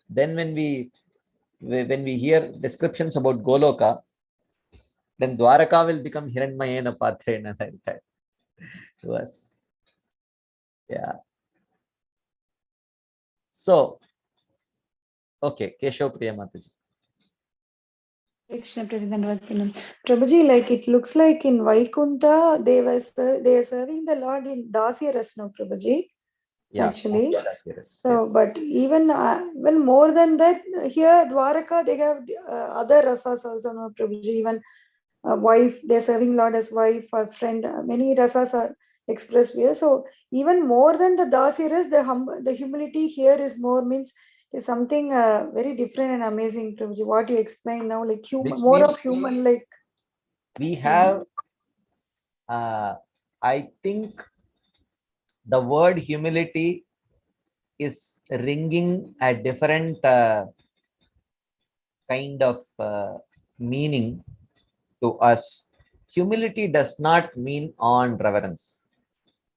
S1: then when we hear descriptions about Goloka, then Dwaraka will become Hiranmayena Patrena like that to us. Yeah. So, okay, Keshav Priya Mataji.
S2: Prabhuji, like it looks like in Vaikunta, they are serving the Lord in Dasya Rasna, Prabhuji.
S1: Yeah,
S2: actually.
S1: yes.
S2: So, but even more than that, here Dwaraka, they have other rasas also, no, Prabhuji. Even a wife, they're serving Lord as wife, a friend, many rasas are expressed here. So, even more than the Dasya ras, the humility here is more, means is something very different and amazing, Prabhuji. What you explain now, like human, more of human, like
S1: we have. I think the word humility is ringing a different kind of meaning to us. Humility does not mean awe and reverence.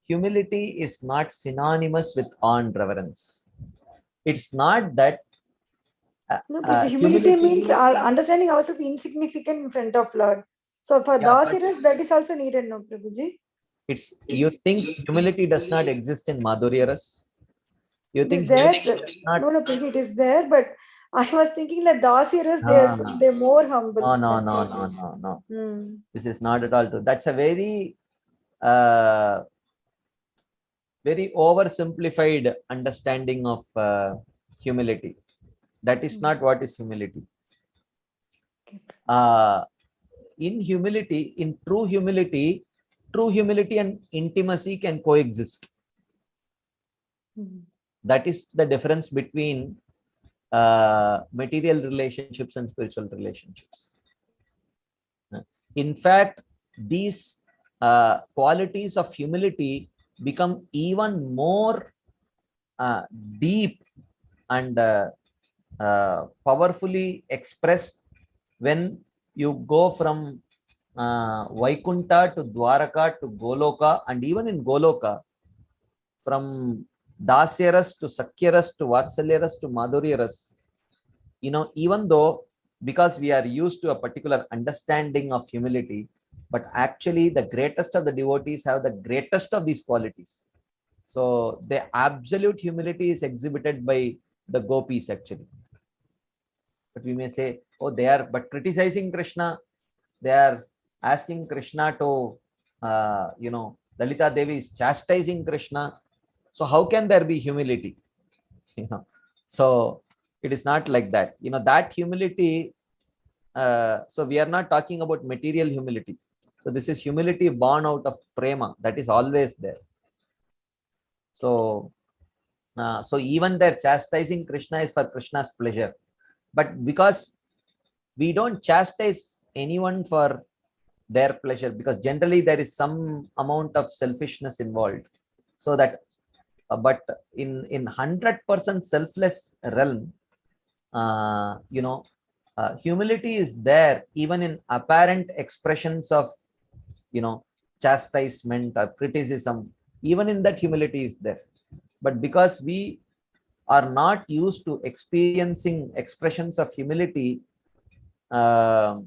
S1: Humility is not synonymous with awe and reverence. It's not that.
S2: no, but humility means understanding ourselves insignificant in front of Lord. So for Dasiras, that is also needed, no, Prabhuji?
S1: You think humility does not exist in Madhurya Ras? You think
S2: there? No, Prabhuji, it is there, but I was thinking that Dasiras, they're more humble.
S1: No. This is not at all true. That's a very very oversimplified understanding of humility. That is not what is humility. In humility, in true humility and intimacy can coexist. That is the difference between material relationships and spiritual relationships. In fact, these qualities of humility become even more deep and powerfully expressed when you go from Vaikunta to Dwaraka to Goloka, and even in Goloka, from Dasyaras to Sakyaras to Vatsalyaras to Madhuryaras, even though, because we are used to a particular understanding of humility, but actually the greatest of the devotees have the greatest of these qualities. So the absolute humility is exhibited by the gopis actually. But we may say, oh, they are but criticizing Krishna. They are asking Krishna to, Lalita Devi is chastising Krishna. So how can there be humility? So it is not like that. That humility. So we are not talking about material humility. So this is humility born out of prema. That is always there. So, so even their chastising Krishna is for Krishna's pleasure. But because we don't chastise anyone for their pleasure, because generally there is some amount of selfishness involved. So that, but in 100% selfless realm, humility is there even in apparent expressions of, chastisement or criticism. Even in that, humility is there. But because we are not used to experiencing expressions of humility, in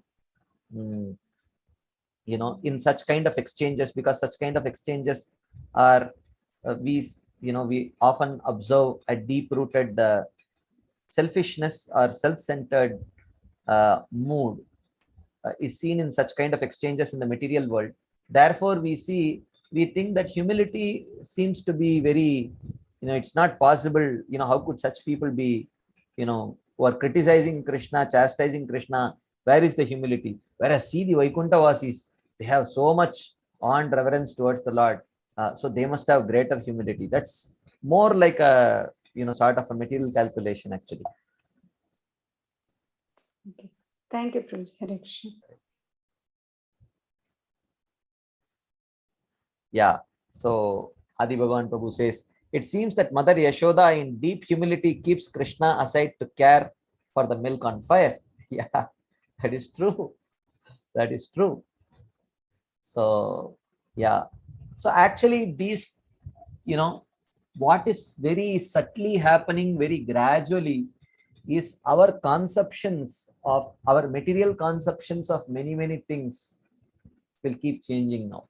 S1: such kind of exchanges, because such kind of exchanges are we often observe a deep rooted selfishness or self-centered mood is seen in such kind of exchanges in the material world. Therefore, we think that humility seems to be very, it's not possible. How could such people be, who are criticizing Krishna, chastising Krishna? Where is the humility? Whereas see the Vaikuntha Vasis, they have so much awe and reverence towards the Lord. So they must have greater humility. That's more like a, sort of a material calculation actually.
S2: Okay. Thank you, Prabhuji. Hare Krishna.
S1: Yeah. So Adi Bhagavan Prabhu says, it seems that Mother Yashoda in deep humility keeps Krishna aside to care for the milk on fire. Yeah, that is true. That is true. So, yeah. So actually these, what is very subtly happening very gradually is our conceptions of our material conceptions of many, many things will keep changing now.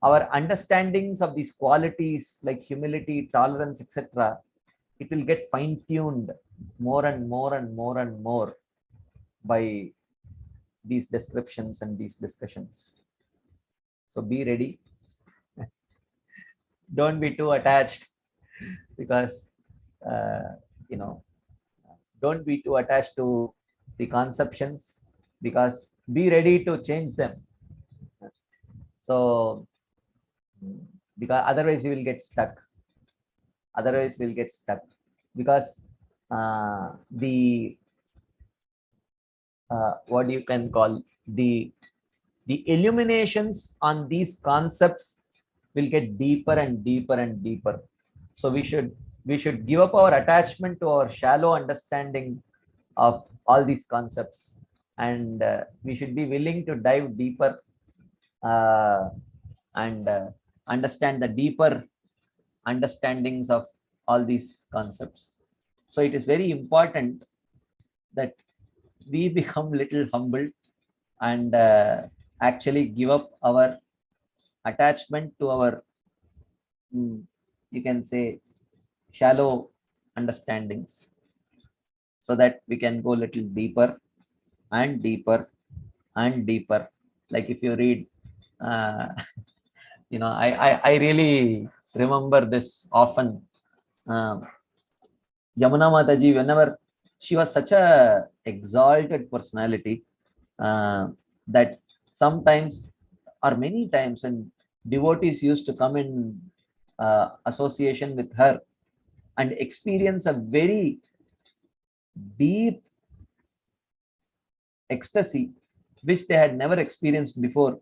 S1: Our understandings of these qualities like humility, tolerance, etc., it will get fine-tuned more and more and more and more by these descriptions and these discussions. So be ready. Don't be too attached, because you know don't be too attached to the conceptions, because be ready to change them. So because otherwise you will get stuck. Otherwise we'll get stuck, because the what you can call the illuminations on these concepts will get deeper and deeper and deeper. So we should give up our attachment to our shallow understanding of all these concepts, and we should be willing to dive deeper and understand the deeper understandings of all these concepts. So it is very important that we become little humble and actually give up our attachment to our, you can say, shallow understandings, so that we can go little deeper and deeper and deeper. Like if you read, uh, I really remember this often. Yamuna Mataji, whenever she was such a exalted personality, that sometimes or many times when devotees used to come in association with her and experience a very deep ecstasy which they had never experienced before,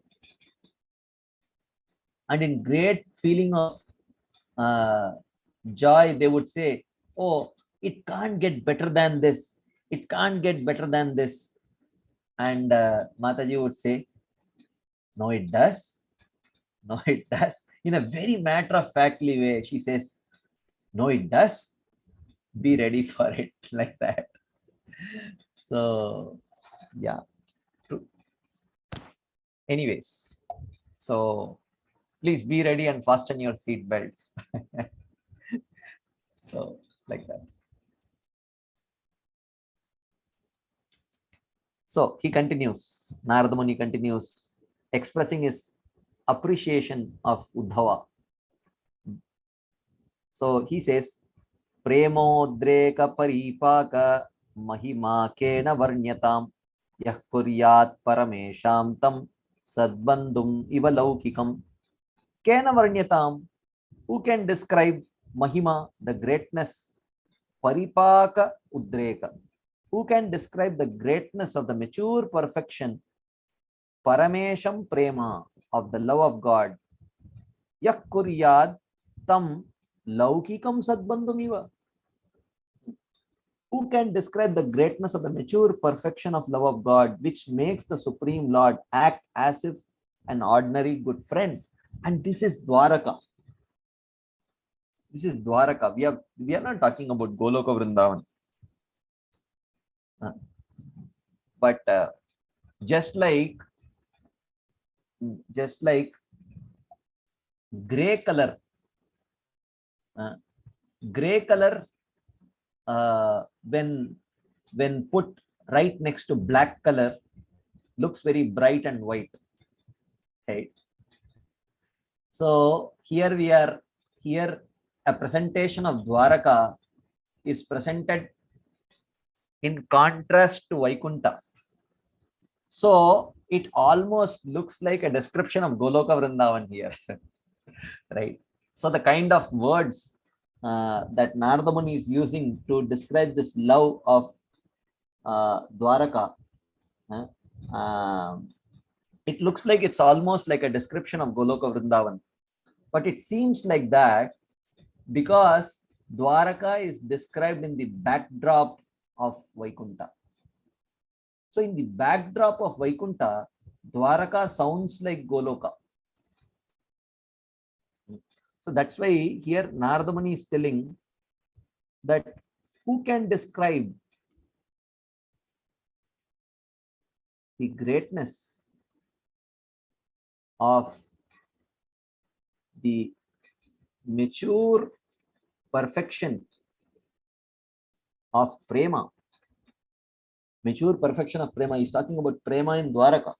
S1: and in great feeling of uh, joy, they would say, oh, it can't get better than this, it can't get better than this. And Mataji would say, no it does, no it does, in a very matter of factly way. She says, no it does, be ready for it. Like that. So yeah, true. Anyways, so please be ready and fasten your seat belts. So like that. So he continues, Narada Muni continues expressing his appreciation of Uddhava. So he says, Premodreka paripaka mahima kena varnyatam yah kuryat paramesham tam sadbandhum iva laukikam. Kena varnyatam, who can describe mahima, the greatness, paripaka udreka, who can describe the greatness of the mature perfection, paramesham prema, of the love of God, yak kuryad tam laukikam sadbandhumiva, who can describe the greatness of the mature perfection of love of God, which makes the Supreme Lord act as if an ordinary good friend. And this is Dwaraka. This is Dwaraka. We are not talking about Goloka Vrindavan. But just like gray color, gray color when put right next to black color, looks very bright and white, right? So here a presentation of Dwaraka is presented in contrast to Vaikunta. So it almost looks like a description of Goloka Vrindavan here. Right? So the kind of words that Narada Muni is using to describe this love of Dwaraka, it looks like it's almost like a description of Goloka Vrindavan. But it seems like that because Dwaraka is described in the backdrop of Vaikunta. So in the backdrop of Vaikunta, Dwaraka sounds like Goloka. So that's why here Narada Muni is telling that who can describe the greatness of the mature perfection of prema. Mature perfection of prema. He's talking about prema in Dwaraka.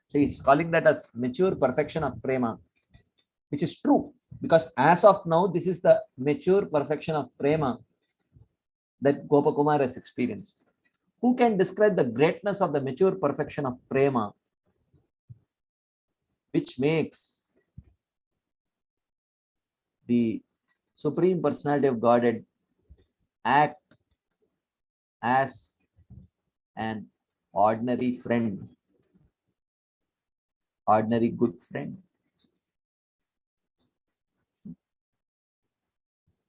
S1: So he's calling that as mature perfection of prema, which is true, because as of now, this is the mature perfection of prema that Gopakumar has experienced. Who can describe the greatness of the mature perfection of prema, which makes the Supreme Personality of Godhead act as an ordinary friend, ordinary good friend?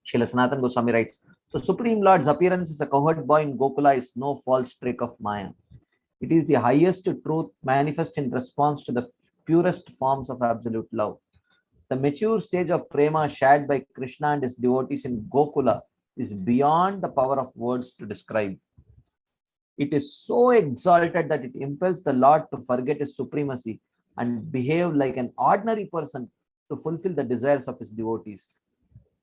S1: Srila Sanatana Goswami writes, the Supreme Lord's appearance as a cowherd boy in Gokula is no false trick of Maya. It is the highest truth manifest in response to the purest forms of absolute love. The mature stage of prema shared by Krishna and his devotees in Gokula is beyond the power of words to describe. It is so exalted that it impels the Lord to forget his supremacy and behave like an ordinary person to fulfill the desires of his devotees.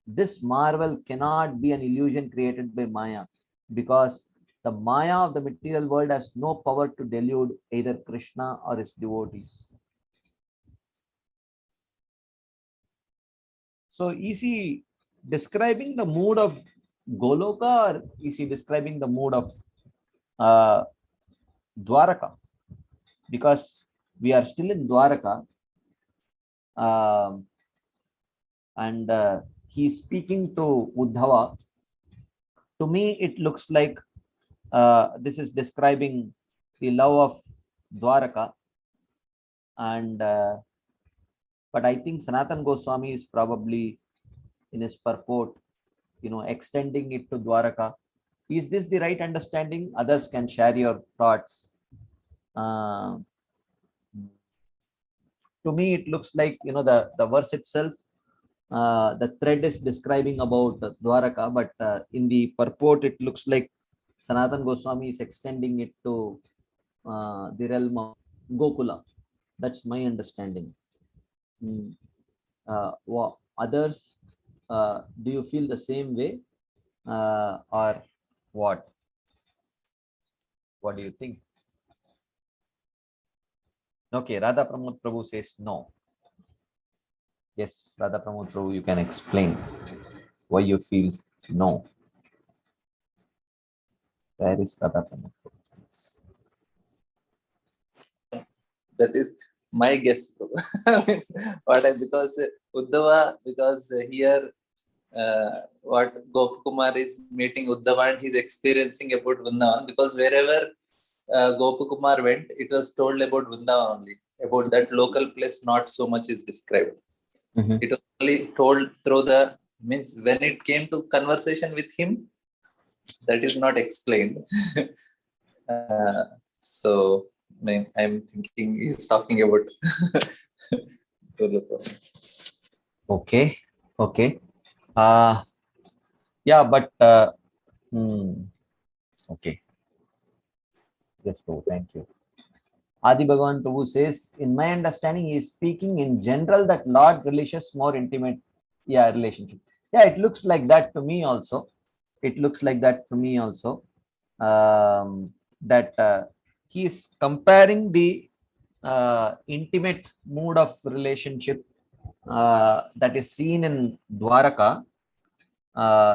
S1: This marvel cannot be an illusion created by Maya, because the Maya of the material world has no power to delude either Krishna or his devotees. So is he describing the mood of Goloka, or is he describing the mood of Dwaraka? Because we are still in Dwaraka, and he's speaking to Uddhava. To me, it looks like this is describing the love of Dwaraka, and but I think Sanatana Goswami is probably in his purport, extending it to Dwaraka. Is this the right understanding? Others can share your thoughts. To me, it looks like, the verse itself, the thread is describing about Dwaraka, but in the purport, it looks like Sanatana Goswami is extending it to the realm of Gokula. That's my understanding. Others, do you feel the same way, or what? What do you think? Okay, Radha Pramod Prabhu says no. Yes, Radha Pramod Prabhu, you can explain why you feel no. Where is Radha Pramod Prabhu?
S3: That is my guess. Because Uddhava, because here what Gopakumar is meeting Uddhava and he's experiencing about Vrindavan, because wherever Gopakumar went, it was told about Vrindavan only. About that local place, not so much is described. It was only told through the, means when it came to conversation with him, that is not explained. So I'm thinking he's talking about
S1: Okay. Yeah, but okay. Yes, Prabhu, thank you. Adi Bhagavan Prabhu says, in my understanding, he is speaking in general that Lord relishes more intimate relationship. Yeah, it looks like that to me also. it looks like that for me also. That he is comparing the intimate mood of relationship that is seen in Dwaraka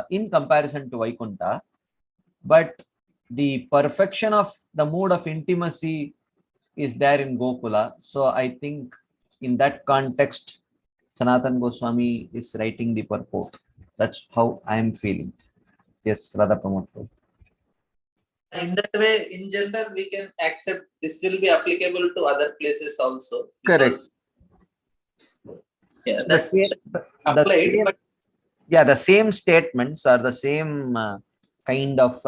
S1: in comparison to Vaikuntha, but the perfection of the mood of intimacy is there in Gokula. So I think in that context, Sanatan Goswami is writing the purport. That's how I am feeling. Yes, Radha Pramod.
S3: In that way, in general, we can accept this will be applicable to other places also.
S1: Correct.
S3: Yeah,
S1: So
S3: that's applied. But
S1: the same statements or the same kind of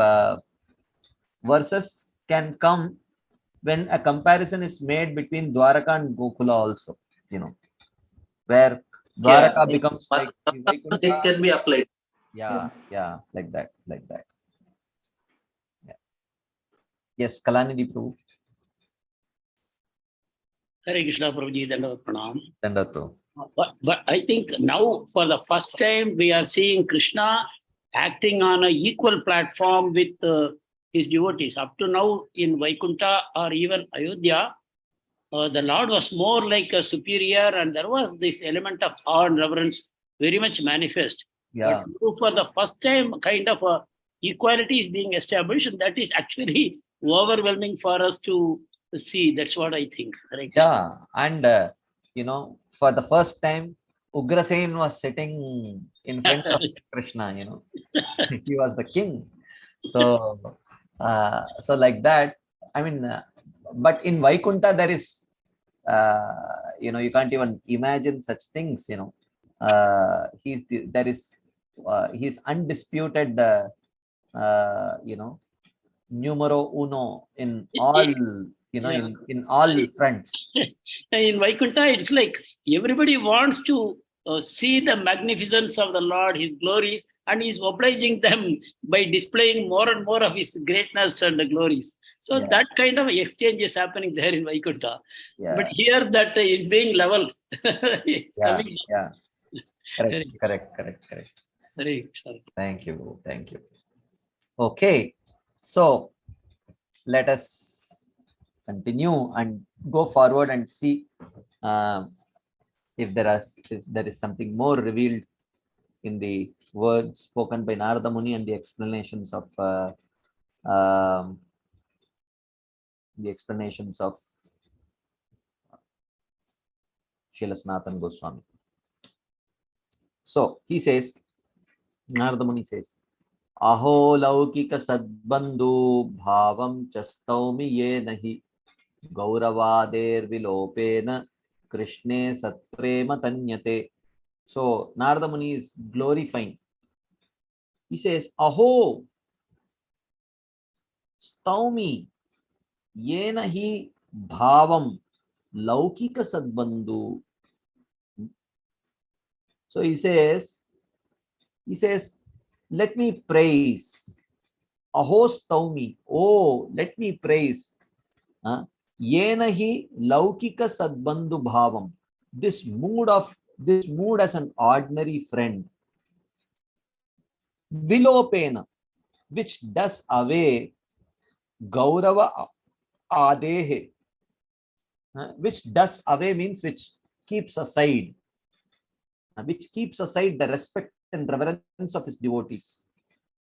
S1: verses can come when a comparison is made between Dwaraka and Gokula also, where Dwaraka becomes like Vaikuntha.
S3: This can be applied.
S1: Yeah, like that. Yeah. Yes, Kalanidhi Prabhu.
S4: Hare Krishna Prabhuji, Dandavat Pranam.
S1: Dandavat Prabhu.
S4: But I think now for the first time we are seeing Krishna acting on an equal platform with his devotees. Up to now in Vaikuntha or even Ayodhya, the Lord was more like a superior, and there was this element of awe and reverence very much manifest.
S1: Yeah.
S4: But now for the first time, kind of a equality is being established, and that is actually overwhelming for us to see. That's what I think. Right?
S1: Yeah, and for the first time, Ugrasen was sitting in front of Krishna. He was the king. So, so like that. I mean, but in Vaikuntha there is, you can't even imagine such things. He's undisputed. Numero uno in all. In all fronts.
S4: In Vaikuntha, it's like everybody wants to see the magnificence of the Lord, his glories, and he's obliging them by displaying more and more of his greatness and the glories. So that kind of exchange is happening there in Vaikuntha.
S1: Yeah.
S4: But here that is being leveled. Coming.
S1: Yeah. Correct. Thank you. Okay. So let us continue and go forward and see if there is something more revealed in the words spoken by Narada Muni and the explanations of Srila Sanatana Goswami. So he says, Narada Muni says, Aho laukika sadbandhu bhavam chastaumi ye nahi gauravader vilopena krishne satprema tanyate. So Narada Muni is glorifying. He says, Aho staumi ye nahi bhavam laukika sadbandhu. So he says, let me praise. Aho staumi. Oh, let me praise. Yena hi laukika sadbandhu bhavam. This mood as an ordinary friend. Vilopena, which does away gaurava adehe. Which does away means which keeps aside. Which keeps aside the respect and reverence of his devotees.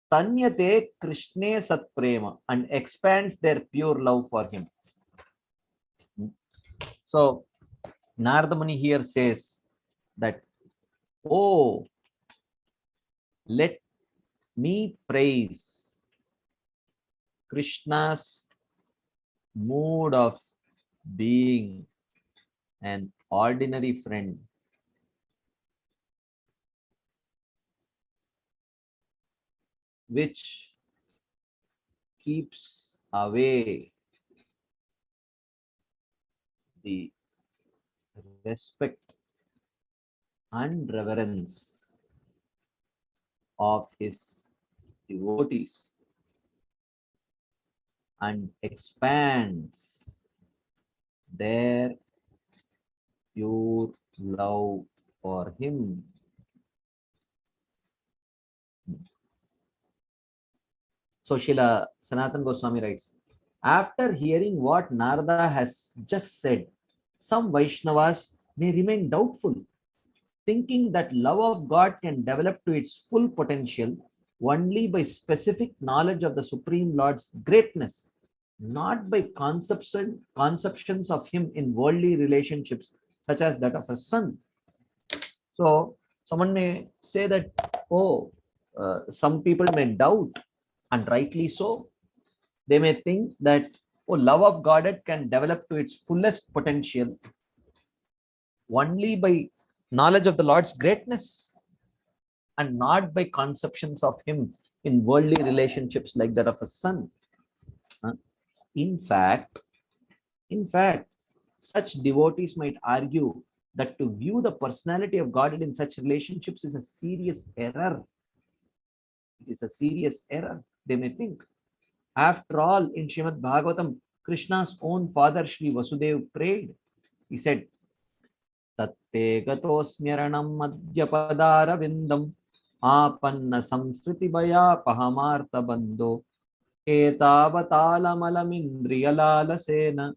S1: Tanyate Krishne Satprema, and expands their pure love for him. So Narada Muni here says that, oh, let me praise Krishna's mood of being an ordinary friend. Which keeps away the respect and reverence of his devotees and expands their pure love for him. So Srila Sanatan Goswami writes, after hearing what Narada has just said, some Vaishnavas may remain doubtful, thinking that love of God can develop to its full potential only by specific knowledge of the Supreme Lord's greatness, not by conceptions of him in worldly relationships such as that of a son. So someone may say that, oh, some people may doubt, and rightly so. They may think that, oh, love of Godhead can develop to its fullest potential only by knowledge of the Lord's greatness and not by conceptions of him in worldly relationships like that of a son. In fact, such devotees might argue that to view the personality of God in such relationships is a serious error. It is a serious error, they may think. After all, in Srimad Bhagavatam, Krishna's own father Sri Vasudeva prayed. He said, Tatte gatosmyaranam madhyapadara vindam apanna samsriti baya pahamartha bando etavatala malamindriyalala sena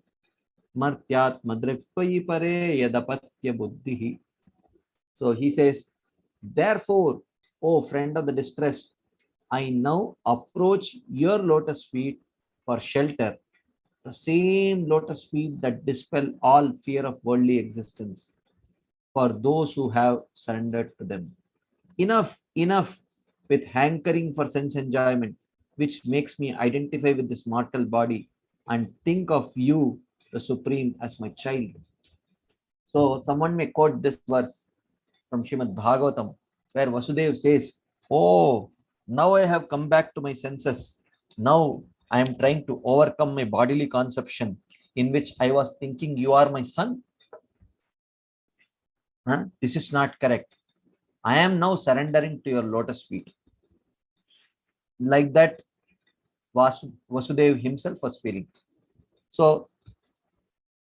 S1: martyatmadrikvai pare yadapatya buddhihi. So he says, therefore, O friend of the distressed, I now approach your lotus feet for shelter, the same lotus feet that dispel all fear of worldly existence for those who have surrendered to them. Enough with hankering for sense enjoyment, which makes me identify with this mortal body and think of you, the Supreme, as my child. So someone may quote this verse from Srimad Bhagavatam, where Vasudeva says, oh, now I have come back to my senses. Now I am trying to overcome my bodily conception in which I was thinking you are my son. This is not correct. I am now surrendering to your lotus feet. Like that, Vasudeva himself was feeling. So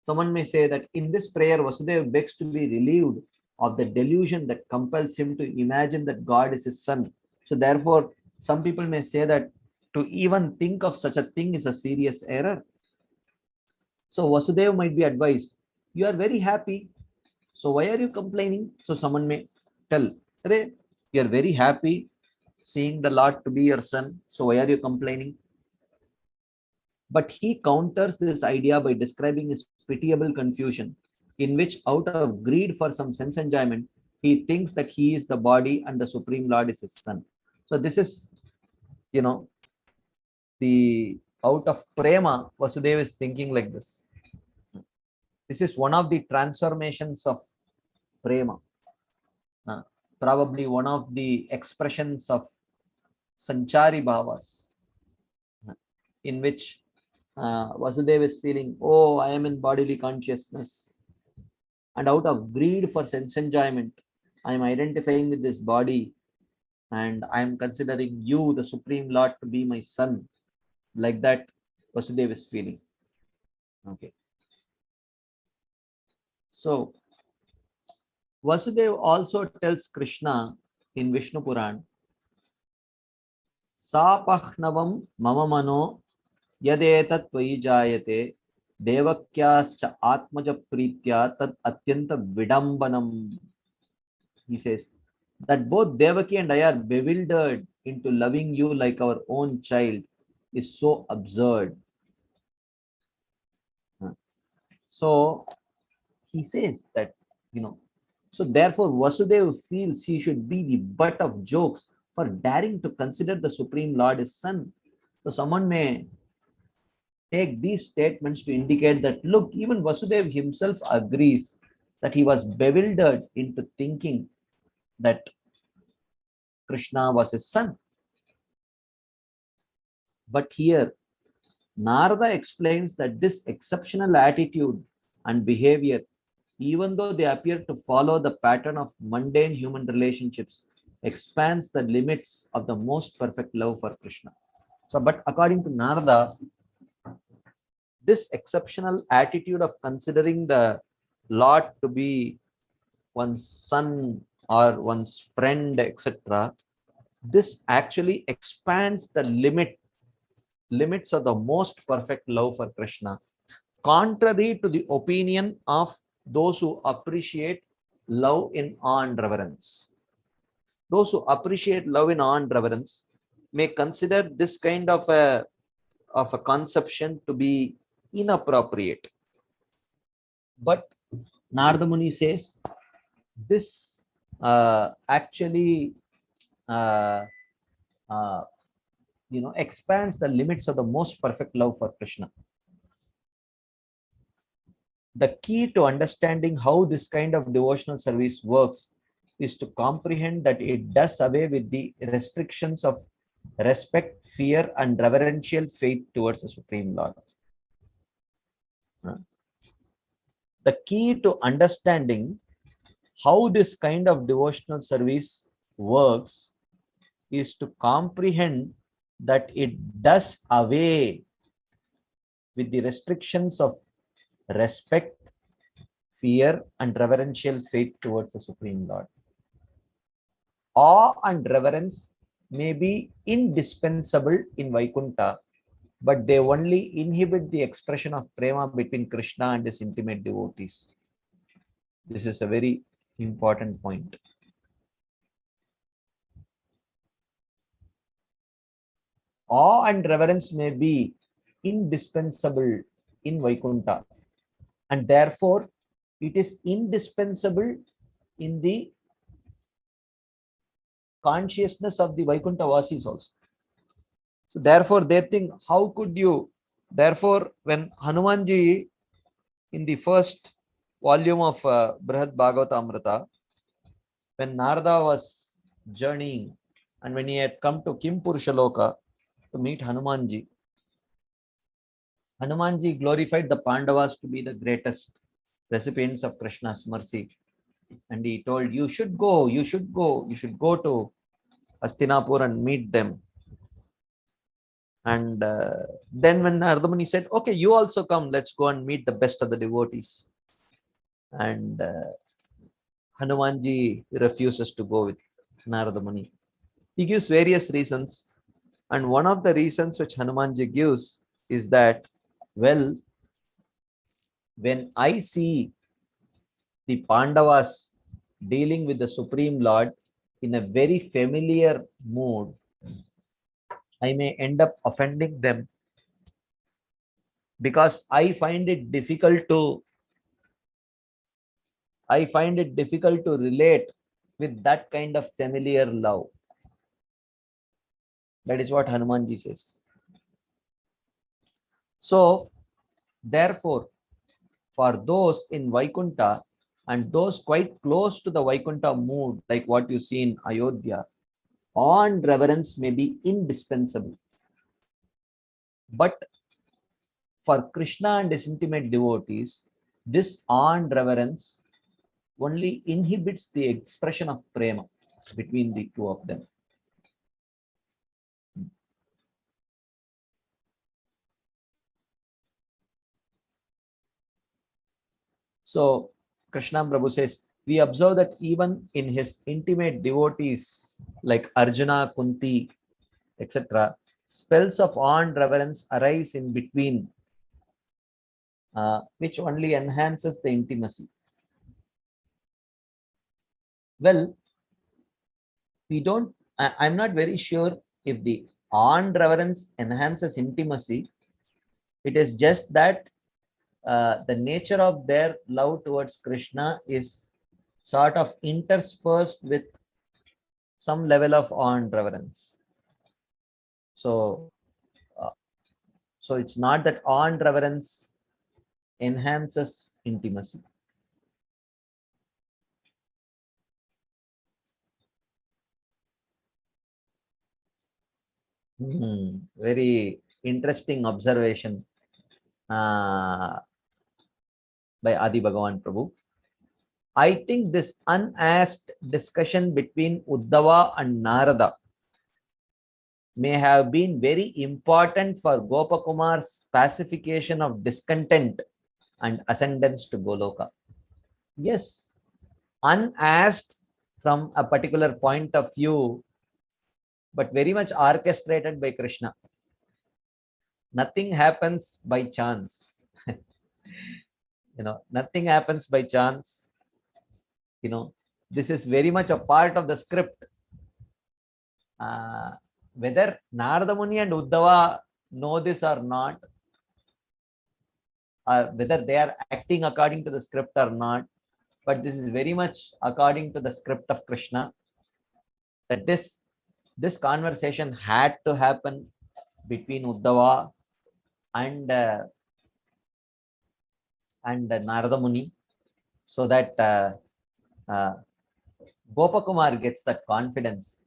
S1: someone may say that in this prayer, Vasudeva begs to be relieved of the delusion that compels him to imagine that God is his son. So therefore, some people may say that to even think of such a thing is a serious error. So Vasudeva might be advised, you are very happy, so why are you complaining? So someone may tell, you are very happy seeing the Lord to be your son, so why are you complaining? But he counters this idea by describing his pitiable confusion, in which out of greed for some sense enjoyment, he thinks that he is the body and the Supreme Lord is his son. So this is, the out of prema, Vasudeva is thinking like this. This is one of the transformations of prema. Probably one of the expressions of sanchari bhavas, in which Vasudeva is feeling, oh, I am in bodily consciousness, and out of greed for sense enjoyment, I am identifying with this body, and I am considering you, the Supreme Lord, to be my son. Like that, Vasudeva is feeling. Okay. So Vasudeva also tells Krishna in Vishnu Puran, Sapahnavam mama mano yadetat tvai jayate devakyascha atmaja pritya tad atyanta vidambanam. He says that both Devaki and I are bewildered into loving you like our own child is so absurd. So he says that, so therefore Vasudeva feels he should be the butt of jokes for daring to consider the Supreme Lord his son. So someone may take these statements to indicate that, look, even Vasudeva himself agrees that he was bewildered into thinking that Krishna was his son. But here, Narada explains that this exceptional attitude and behavior, even though they appear to follow the pattern of mundane human relationships, expands the limits of the most perfect love for Krishna. So, but according to Narada, this exceptional attitude of considering the Lord to be one's son or one's friend, etc., this actually expands the limit limits of the most perfect love for Krishna, contrary to the opinion of those who appreciate love in awe and reverence. Those who appreciate love in awe and reverence may consider this kind of a conception to be inappropriate. But Narada Muni says this actually expands the limits of the most perfect love for Krishna. The key to understanding how this kind of devotional service works is to comprehend that it does away with the restrictions of respect, fear, and reverential faith towards the Supreme Lord. The key to understanding how this kind of devotional service works is to comprehend that it does away with the restrictions of respect, fear, and reverential faith towards the Supreme Lord. Awe and reverence may be indispensable in Vaikuntha, but they only inhibit the expression of prema between Krishna and his intimate devotees. This is a very important point. Awe and reverence may be indispensable in Vaikuntha, and therefore it is indispensable in the consciousness of the Vaikuntha Vasis also. So therefore they think, how could you, therefore when Hanumanji in the first volume of Brihad Bhagavatamrita, when Narada was journeying and when he had come to Kim Purushaloka to meet Hanumanji, Hanumanji glorified the Pandavas to be the greatest recipients of Krishna's mercy. And he told, you should go to Hastinapur and meet them. And then when Narada Muni said, okay, you also come, let's go and meet the best of the devotees. And Hanumanji refuses to go with Narada Muni. He gives various reasons. And one of the reasons which Hanumanji gives is that, well, when I see the Pandavas dealing with the Supreme Lord in a very familiar mood, I may end up offending them, because I find it difficult to relate with that kind of familiar love. That is what Hanumanji says. So, therefore, for those in Vaikuntha and those quite close to the Vaikuntha mood, like what you see in Ayodhya, awe and reverence may be indispensable. But for Krishna and his intimate devotees, this awe and reverence only inhibits the expression of prema between the two of them. So Krishna Prabhu says, we observe that even in his intimate devotees like Arjuna, Kunti, etc., spells of awe and reverence arise in between, which only enhances the intimacy. Well, I'm not very sure if the awe and reverence enhances intimacy. It is just that the nature of their love towards Krishna is sort of interspersed with some level of awe and reverence. So it's not that awe and reverence enhances intimacy. Very interesting observation by Adi Bhagavan Prabhu. I think this unasked discussion between Uddhava and Narada may have been very important for Gopakumar's pacification of discontent and ascendance to Goloka. Yes, unasked from a particular point of view, but very much orchestrated by Krishna. nothing happens by chance. Nothing happens by chance. This is very much a part of the script. Whether Narada Muni and Uddhava know this or not, or whether they are acting according to the script or not, but this is very much according to the script of Krishna, that this conversation had to happen between Uddhava and Narada Muni, so that Gopakumar gets that confidence.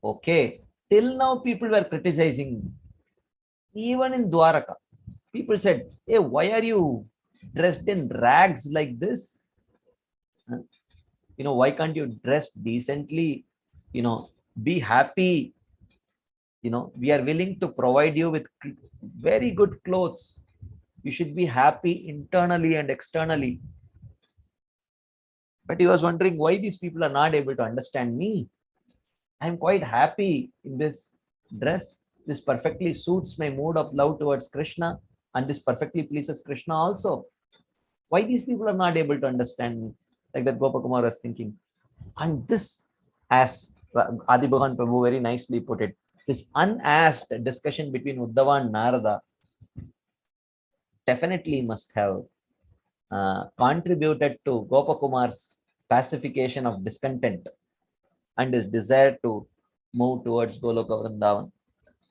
S1: Okay, till now people were criticizing, even in Dwaraka. People said, hey, why are you dressed in rags like this? Why can't you dress decently? Be happy. We are willing to provide you with very good clothes. You should be happy internally and externally. But he was wondering why these people are not able to understand me. I'm quite happy in this dress. This perfectly suits my mood of love towards Krishna, and this perfectly pleases Krishna also. Why these people are not able to understand me? Like that Gopakumar was thinking. And this, as Adi Bhagan Prabhu very nicely put it, this unasked discussion between Uddhava and Narada definitely must have contributed to Gopakumar's pacification of discontent and his desire to move towards Goloka Vrindavan.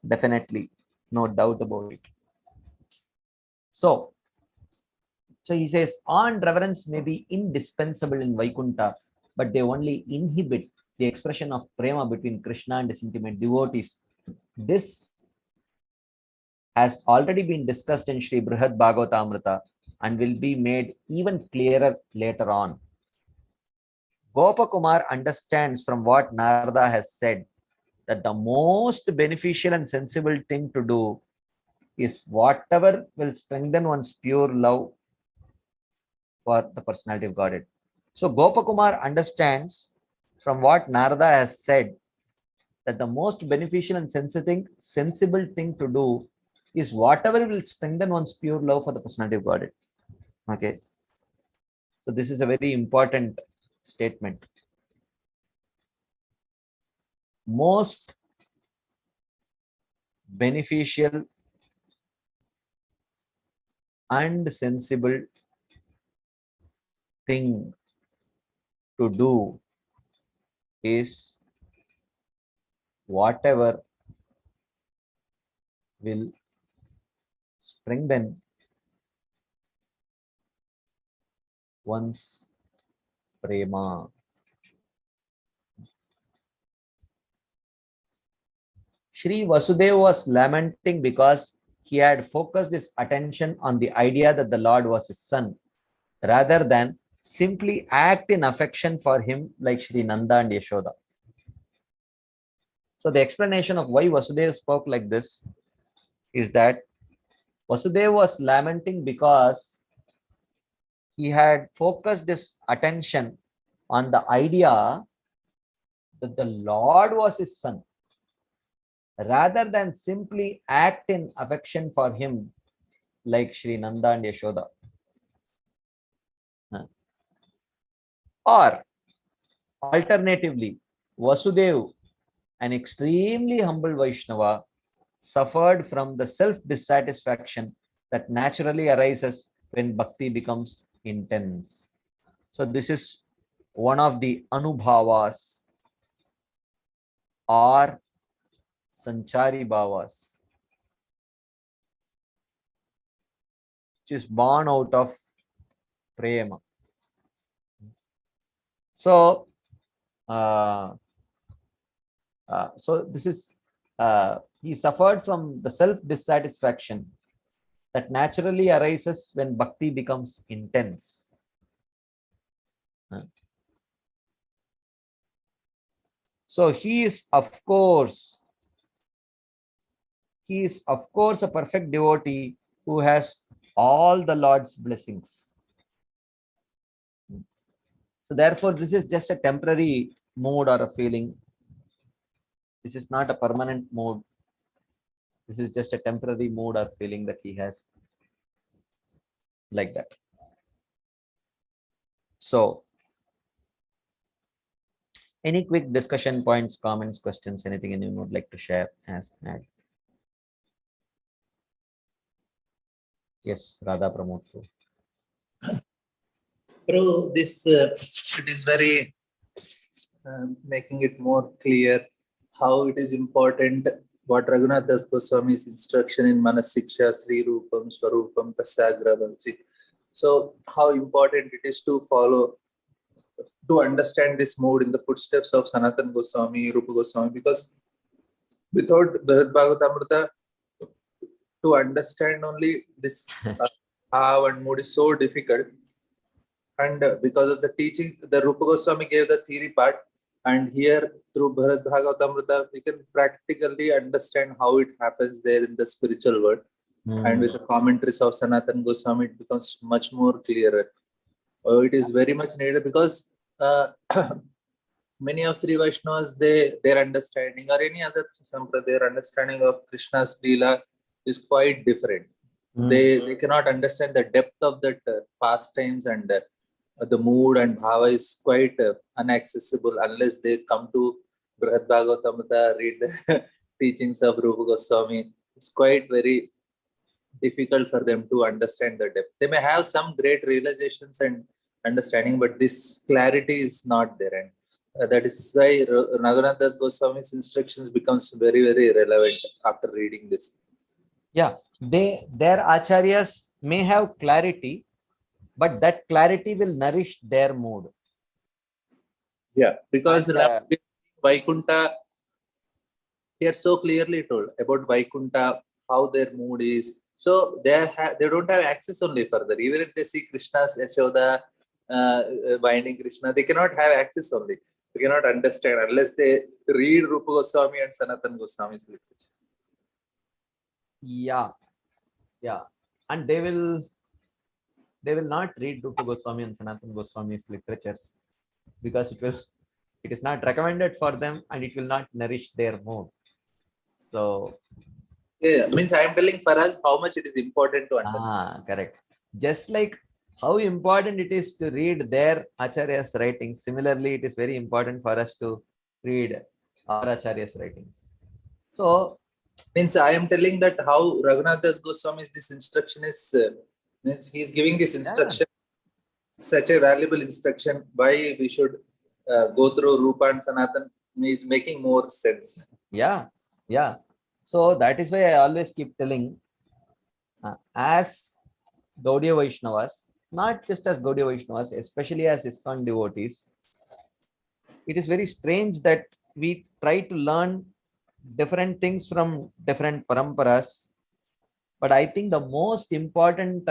S1: Definitely, no doubt about it. So he says, on reverence may be indispensable in Vaikunta, but they only inhibit the expression of prema between Krishna and his intimate devotees. This has already been discussed in Sri Brihad Bhagavatamrita and will be made even clearer later on. Gopakumar understands from what Narada has said that the most beneficial and sensible thing to do is whatever will strengthen one's pure love for the personality of Godhead. So Gopakumar understands from what Narada has said that the most beneficial and sensible thing to do is whatever will strengthen one's pure love for the personality of Godhead. Okay. So this is a very important statement. Most beneficial and sensible thing to do is whatever will strengthen one's prema. Shri Vasudeva was lamenting because he had focused his attention on the idea that the Lord was his son, rather than simply act in affection for him like Shri Nanda and Yashoda. So the explanation of why Vasudeva spoke like this is that Vasudeva was lamenting because he had focused his attention on the idea that the Lord was his son, rather than simply act in affection for him like Shri Nanda and Yashoda. Or alternatively, Vasudeva, an extremely humble Vaishnava, suffered from the self-dissatisfaction that naturally arises when bhakti becomes intense. So this is one of the anubhavas or sanchari bhavas, which is born out of prema. So this is he suffered from the self-dissatisfaction that naturally arises when bhakti becomes intense. So he is of course a perfect devotee who has all the Lord's blessings. So therefore, this is just a temporary mood or a feeling. This is not a permanent mood. This is just a temporary mood or feeling that he has, like that. So, any quick discussion points, comments, questions, anything anyone would like to share, ask, add? Yes, Radha Pramod.
S3: Bro, this it is very making it more clear how it is important what Raghunath Das Goswami's instruction in Manasiksha, Sri Rupam, Swarupam, Tasagravanti. So, how important it is to follow, to understand this mode in the footsteps of Sanatan Goswami, Rupa Goswami, because without Bharat Bhagavatamrita, to understand only this how and mood is so difficult. And because of the teaching, the Rupa Goswami gave the theory part, and here through Bharat Bhagavatamrita, we can practically understand how it happens there in the spiritual world. And with the commentaries of Sanatan Goswami, it becomes much more clearer. It is very much needed because many of Sri Vaishnavas, their understanding or any other sampradaya, their understanding of Krishna's Leela is quite different. They cannot understand the depth of that pastimes, and the mood and bhava is quite inaccessible unless they come to Brihad Bhagavatamrita, read the teachings of Rupa Goswami. It's quite very difficult for them to understand the depth. They may have some great realizations and understanding, but this clarity is not there. And that is why Raghunath Das Goswami's instructions becomes very, very relevant after reading this.
S1: Yeah, their acharyas may have clarity, but that clarity will nourish their mood.
S3: Yeah, because
S1: And,
S3: Vaikunta, here so clearly told about Vaikunta, how their mood is. So they don't have access only further. Even if they see Krishna's Yashoda binding Krishna, they cannot have access only. They cannot understand unless they read Rupa Goswami and Sanatan Goswami's literature.
S1: yeah, and they will not read Rupa Goswami and Sanatan Goswami's literatures because it is not recommended for them and it will not nourish their mood. So
S3: yeah, means I am telling for us how much it is important to understand.
S1: Correct. Just like how important it is to read their acharyas writings, similarly it is very important for us to read our acharyas writings. So
S3: Means I am telling that how Raghunath Das Goswami's this instruction is means he is giving this instruction, such a valuable instruction. Why we should go through Rupa and Sanatan is making more sense.
S1: Yeah. So that is why I always keep telling, as Gaudiya Vaishnavas, not just as Gaudiya Vaishnavas, especially as ISKCON devotees, it is very strange that we try to learn different things from different paramparas. But I think the most important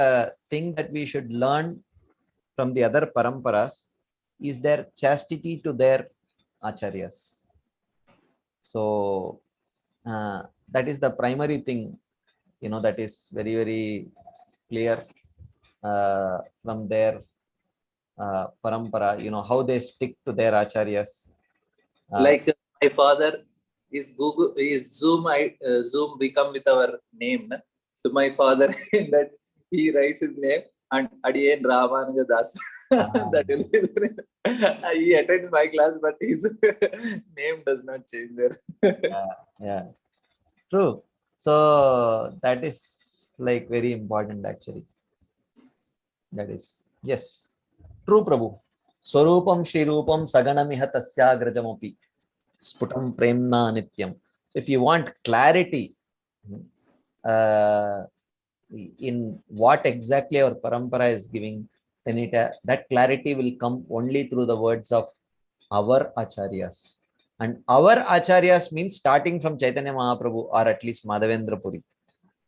S1: thing that we should learn from the other paramparas is their chastity to their acharyas. So that is the primary thing, that is very, very clear from their parampara, how they stick to their acharyas.
S3: Like my father is Zoom become with our name. So my father in that he writes his name and Adiyan Ramananda Das. That will be he attends my class, but his name does not change there.
S1: Yeah, true. So that is like very important actually. That is, yes, true, Prabhu. Swarupam Shri Rupam Saganamiha Tasyagrajamopi Sputam Premna Nityam. So if you want clarity in what exactly our parampara is giving, then that clarity will come only through the words of our acharyas. And our acharyas means starting from Chaitanya Mahaprabhu or at least Madhavendra Puri,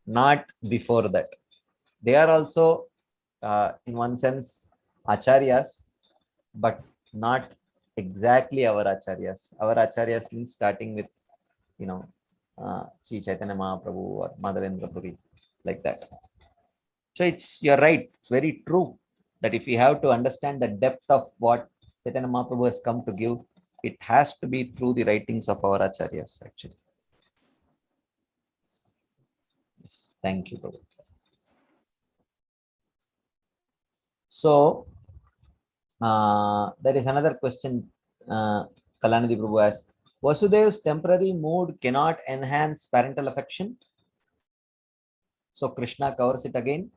S1: not before that. They are also, in one sense, acharyas, but not exactly our acharyas. Our acharyas means starting with, Sri Chaitanya Mahaprabhu or Madhavendra Puri, like that. So you're right. It's very true that if we have to understand the depth of what Chaitanya Mahaprabhu has come to give, it has to be through the writings of our acharyas, actually. Thank you, Prabhu. So, there is another question Kalanidhi Prabhu asks. Vasudev's temporary mood cannot enhance parental affection. So Krishna covers it again.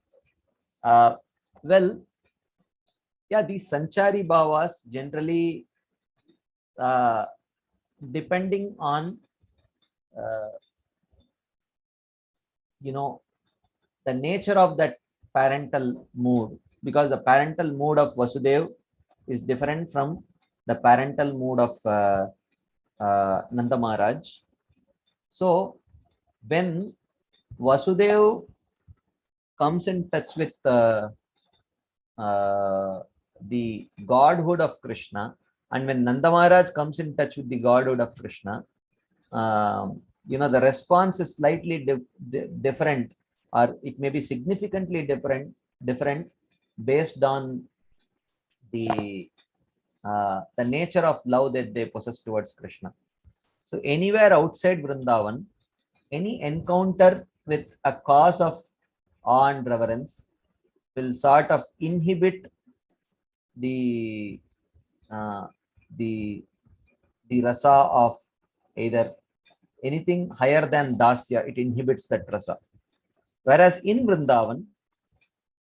S1: Well, yeah, these Sanchari Bhavas generally, depending on, the nature of that parental mood, because the parental mood of Vasudev is different from the parental mood of Nanda Maharaj. So when Vasudev comes in touch with the godhood of Krishna, and when Nanda Maharaj comes in touch with the godhood of Krishna, the response is slightly different, or it may be significantly different based on the nature of love that they possess towards Krishna. So anywhere outside Vrindavan, any encounter with a cause of awe and reverence will sort of inhibit the rasa of either anything higher than dasya. It inhibits that rasa. Whereas in Vrindavan,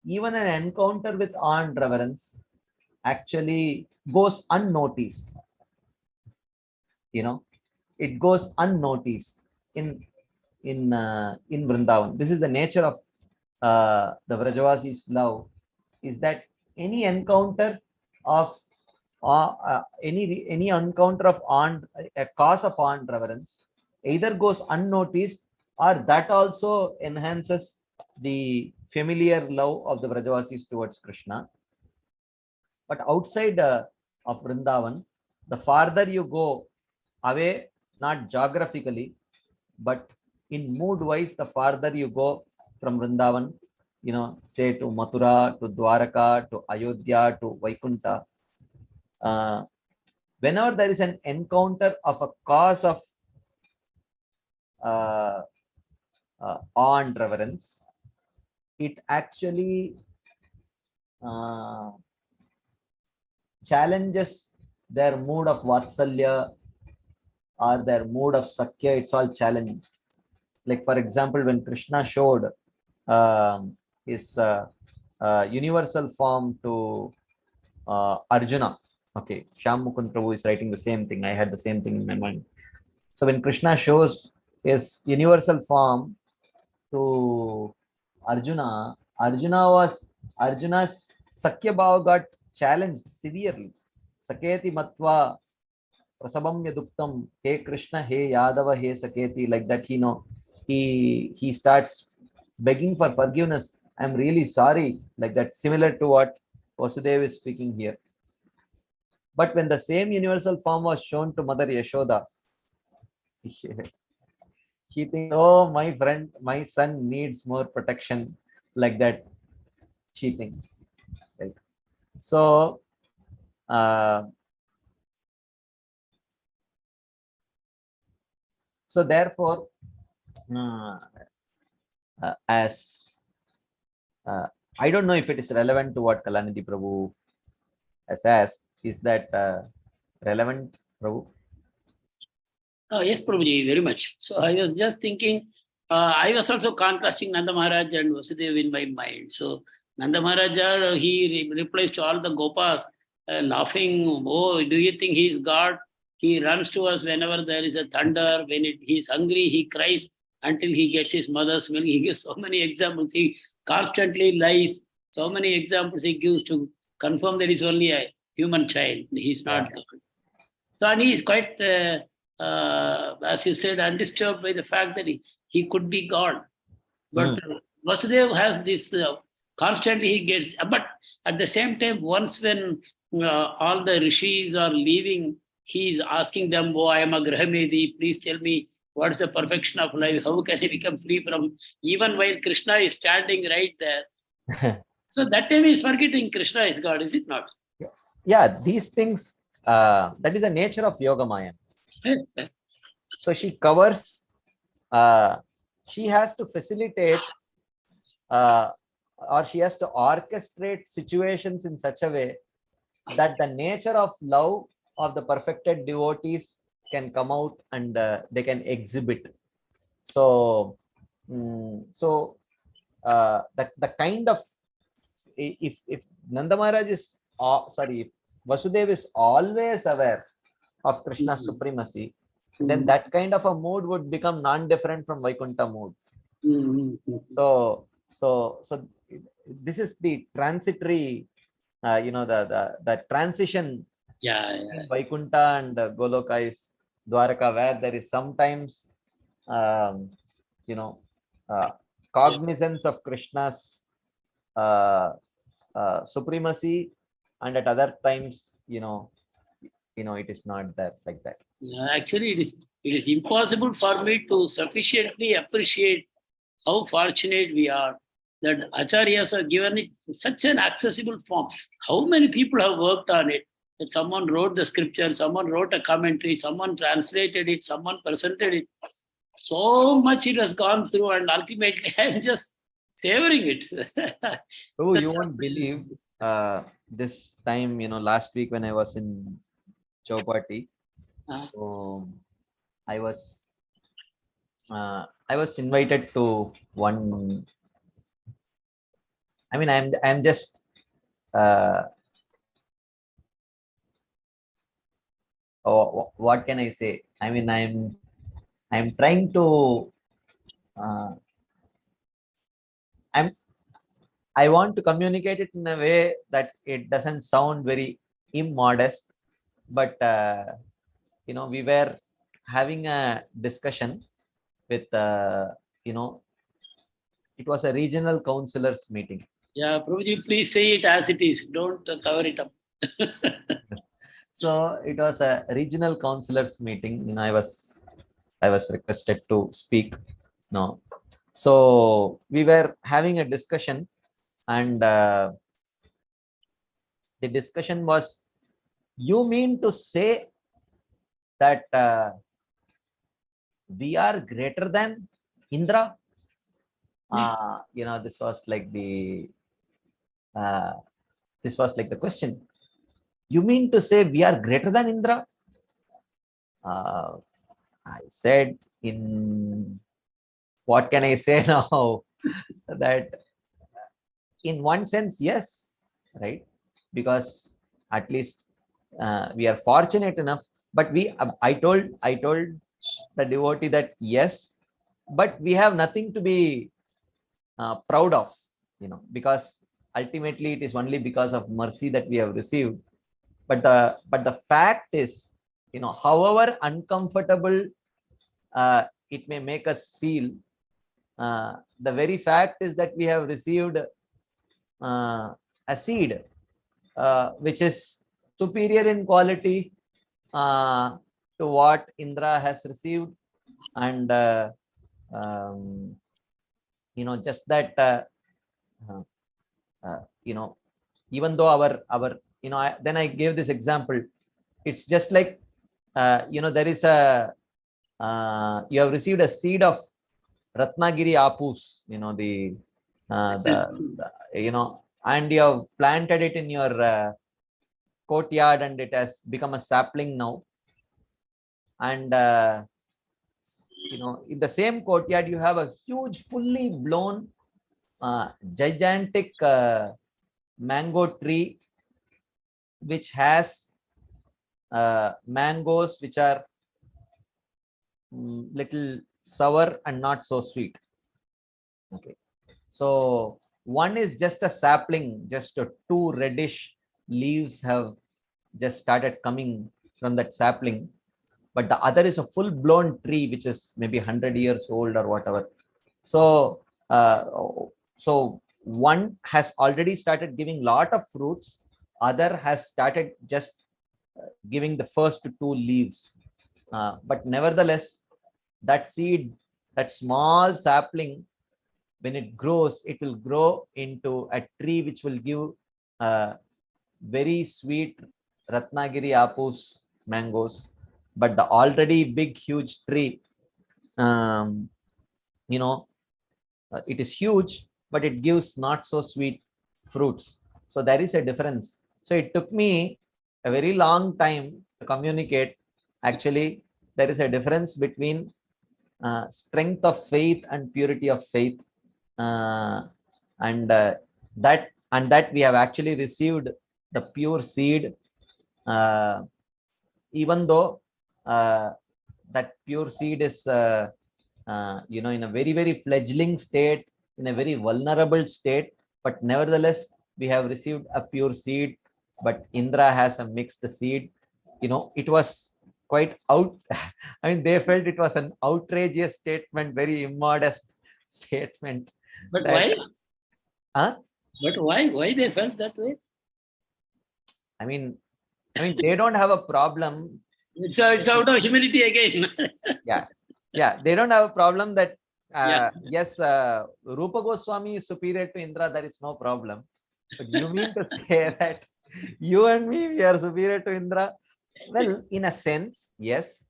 S1: even an encounter with awe and reverence actually goes unnoticed. It goes unnoticed in Vrindavan. This is the nature of the Vrajavasi's love, is that any encounter of any encounter of a cause of awe and reverence either goes unnoticed, or that also enhances the familiar love of the Vrajavasis towards Krishna. But outside of Vrindavan, the farther you go away, not geographically, but in mood wise, the farther you go from Vrindavan, say to Mathura, to Dwaraka, to Ayodhya, to Vaikunta, whenever there is an encounter of a cause of awe and reverence, it actually challenges their mood of Vatsalya or their mood of Sakya. It's all challenged. Like, for example, when Krishna showed his universal form to Arjuna. Okay, Shyam Mukund Prabhu is writing the same thing. I had the same thing in my mind. So when Krishna shows his universal form to Arjuna, Arjuna's Sakya Bhava got challenged severely. Saketi Matva Prasabam Yaduktam, He Krishna, He Yadava, He Saketi, like that, he starts begging for forgiveness. I'm really sorry, like that, similar to what Vasudeva is speaking here. But when the same universal form was shown to Mother Yashoda, she thinks, oh, my friend, my son needs more protection, like that, she thinks. Right? So, therefore, as I don't know if it is relevant to what Kalanidhi Prabhu has asked. Is that relevant, Prabhu?
S4: Yes, Prabhuji, very much. So I was just thinking, I was also contrasting Nanda Maharaj and Vasudeva in my mind. So Nanda Maharaj, he replies to all the Gopas, laughing, oh, do you think he is God? He runs to us whenever there is a thunder. When he is hungry, he cries until he gets his mother's milk. He gives so many examples. He constantly lies. So many examples he gives to confirm that he's only a human child. He's not God. So, and he is quite, as you said, undisturbed by the fact that he could be God. But Vasudeva has this, constantly he gets, but at the same time, once when all the rishis are leaving, he is asking them, oh, I am a Grahamedi, please tell me what is the perfection of life? How can I become free from, even while Krishna is standing right there. So that time he is forgetting Krishna is God, is it not?
S1: Yeah, these things, that is the nature of Yoga Maya. So she covers, she has to facilitate or she has to orchestrate situations in such a way that the nature of love of the perfected devotees can come out and they can exhibit. So, the kind of, if Nanda Maharaj is, if Vasudeva is always aware of Krishna's supremacy, then that kind of a mood would become non-different from Vaikuntha mood. So this is the transitory, the transition between Vaikuntha and Goloka is Dwaraka, where there is sometimes, cognizance of Krishna's supremacy, and at other times, it is not that like that.
S4: Actually, it is impossible for me to sufficiently appreciate how fortunate we are that Acharyas are given it such an accessible form. How many people have worked on it? That someone wrote the scripture, someone wrote a commentary, someone translated it, someone presented it. So much it has gone through, and ultimately I'm just savoring it.
S1: So you won't believe, this time, last week when I was in Chowpatty, so I was invited to one. I mean, I'm just what can I say? I mean, I'm trying to I want to communicate it in a way that it doesn't sound very immodest, but we were having a discussion with it was a regional councillors meeting.
S4: Yeah, Prabhuji, please say it as it is. Don't cover it up.
S1: So it was a regional councillors meeting. I was requested to speak. No, so we were having a discussion, and the discussion was, you mean to say that we are greater than Indra? This was like the question. You mean to say we are greater than Indra? I said, in what can I say now? That in one sense, yes, right? Because at least we are fortunate enough. But I told the devotee that yes, but we have nothing to be proud of, because ultimately it is only because of mercy that we have received. But the fact is, however uncomfortable it may make us feel, the very fact is that we have received a seed which is superior in quality to what Indra has received, and just that even though our then I gave this example. It's just like there is a you have received a seed of Ratnagiri apus, and you have planted it in your courtyard, and it has become a sapling now. And in the same courtyard, you have a huge, fully blown, gigantic mango tree, which has mangoes which are little sour and not so sweet. Okay, so one is just a sapling, just two reddish leaves have just started coming from that sapling, but the other is a full-blown tree which is maybe 100 years old or whatever. So so one has already started giving lot of fruits, other has started just giving the first two leaves, but nevertheless that seed, that small sapling, when it grows, it will grow into a tree which will give very sweet Ratnagiri apus mangoes. But the already big huge tree, it is huge, but it gives not so sweet fruits. So there is a difference. So it took me a very long time to communicate. Actually, there is a difference between strength of faith and purity of faith, and that we have actually received the pure seed, even though that pure seed is in a very, very fledgling state, in a very vulnerable state, but nevertheless we have received a pure seed. But Indra has a mixed seed. It was quite out. I mean, they felt it was an outrageous statement, very immodest statement.
S4: But
S1: that,
S4: why?
S1: Huh?
S4: But why? Why they felt that way?
S1: I mean, they don't have a problem.
S4: It's out of humility again.
S1: Yeah, they don't have a problem that
S4: Yeah.
S1: yes, Rupa Goswami is superior to Indra. There is no problem. But you mean to say that you and me, we are superior to Indra? Well, in a sense, yes.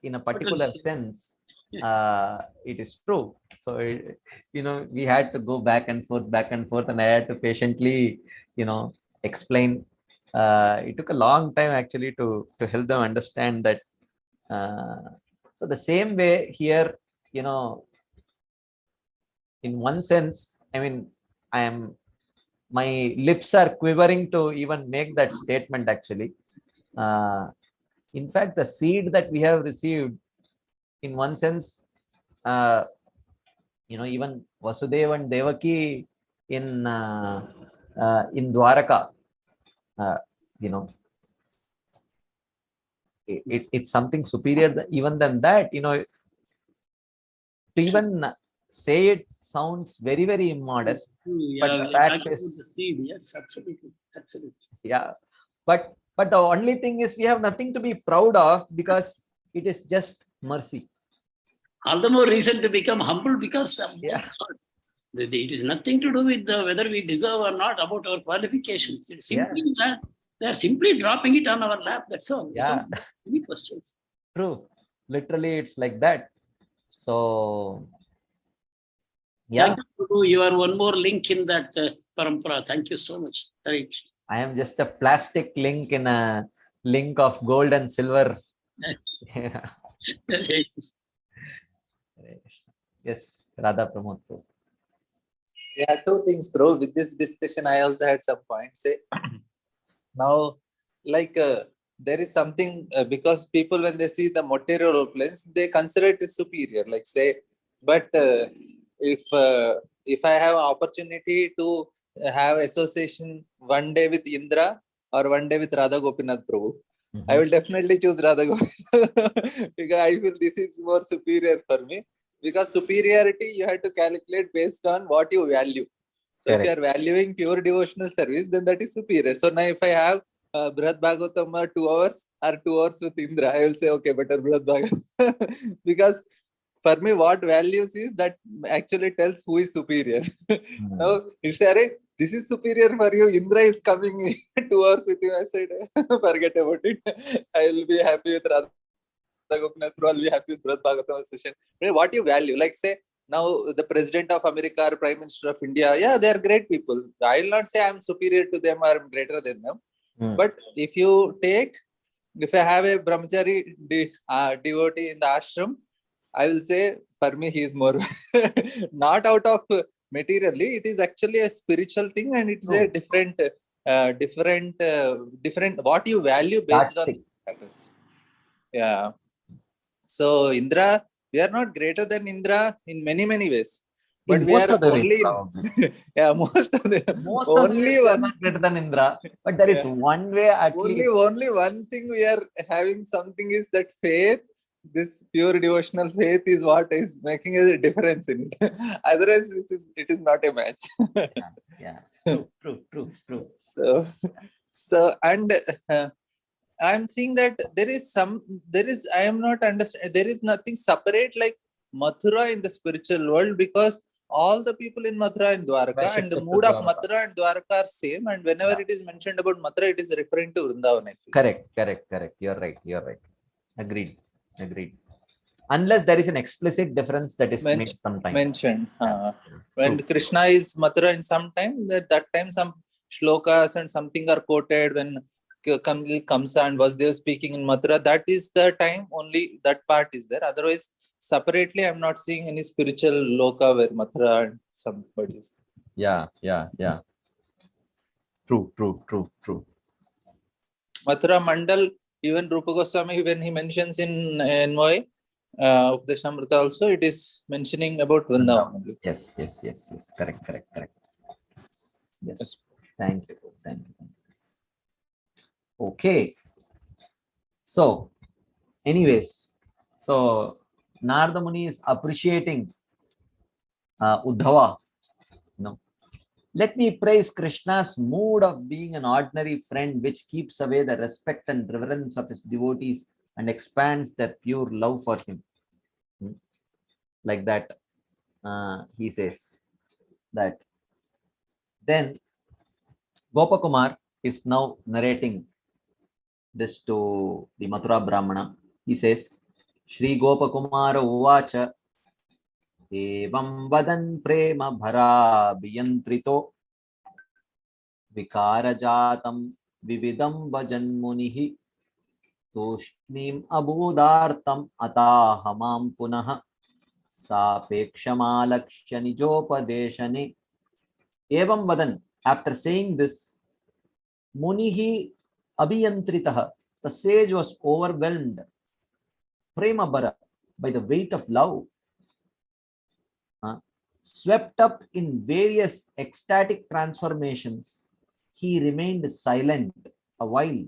S1: In a particular sense, it is true. So we had to go back and forth, and I had to patiently explain. It took a long time actually to help them understand that. So the same way here, in one sense, I mean, my lips are quivering to even make that statement actually. In fact, the seed that we have received, in one sense, even Vasudeva and Devaki in Dwaraka, it's something superior even than that. To even say it sounds very, very immodest. But the fact is,
S4: yes, absolutely.
S1: yeah. But the only thing is, we have nothing to be proud of, because it is just mercy.
S4: All the more reason to become humble, because
S1: it
S4: is nothing to do with whether we deserve or not about our qualifications. It's simply that they are simply dropping it on our lap. That's all.
S1: Yeah.
S4: Any questions?
S1: True. Literally, it's like that. So, yeah.
S4: Thank you. You are one more link in that parampara. Thank you so much. Right.
S1: I am just a plastic link in a link of gold and silver. Yes, Radha Pramod.
S3: Yeah, two things, bro. With this discussion, I also had some points. Now, like there is something because people, when they see the material planes, they consider it as superior. Like say, but if I have an opportunity to have association one day with Indra or one day with Radha Gopinath Prabhu, I will definitely choose Radha Gopinath because I feel this is more superior for me. Because superiority you have to calculate based on what you value. So if you are valuing pure devotional service, then that is superior. So now if I have Brihad Bhagavatam 2 hours or 2 hours with Indra, I will say, okay, better Brihad Bhagavatam. Because for me, what values is that actually tells who is superior. Now, if you say, this is superior for you, Indra is coming 2 hours with you, I said, forget about it. I will be happy with Radha Gopinath, I'll be happy with Brihad Bhagavatam session. What you value, like say, now the President of America or Prime Minister of India, yeah, they are great people. I will not say I'm superior to them or I'm greater than them. But if I have a brahmachari devotee in the ashram, I will say, for me, he is more, not out of materially, it is actually a spiritual thing, and it's a different, what you value based on happens. Yeah. So Indra, we are not greater than Indra in many, many ways. But we are only, most of them, only one
S1: not greater than Indra. But there is one way at least.
S3: Only one thing we are having something is that faith. This pure devotional faith is what is making a difference in it. Otherwise, it is not a match.
S1: True.
S3: So and I'm seeing that I am not understanding. There is nothing separate like Mathura in the spiritual world, because all the people in Mathura and Dwaraka and the mood of Mathura and Dwaraka are same. And whenever it is mentioned about Mathura, it is referring to Vrindavan.
S1: Correct. You're right. Agreed. unless there is an explicit difference that is made sometimes.
S3: Mentioned.
S1: Yeah.
S3: When
S1: True.
S3: Krishna is Mathura in some time, that time some shlokas and something are quoted when Kamsa and Vasudeva speaking in Mathura. That is the time only that part is there. Otherwise, separately, I'm not seeing any spiritual loka where Mathura and somebody is.
S1: Yeah. True.
S3: Mathura Mandal, even Rupa Goswami, when he mentions in NY, Updeshamrita also, it is mentioning about Vrindavan only.
S1: Yes. Correct. Yes. Thank you. Okay. So, anyways, so Narada Muni is appreciating Uddhava. No. Let me praise Krishna's mood of being an ordinary friend, which keeps away the respect and reverence of his devotees and expands their pure love for him. Like that, he says that. Then Gopakumar is now narrating this to the Mathura Brahmana. He says, Shri Gopakumara Uvacha Evam Vadan Prema Bhara Biyantrito Vikarajatam Vividam Vajan Munihi Tushnim Abhudartam Atahamam Punaha Sapekshamalakshya Nijopadeshane. Evam Vadan, after saying this, Munihi Abhiyantritah, the sage was overwhelmed, Prema Bara, by the weight of love, swept up in various ecstatic transformations. He remained silent a while.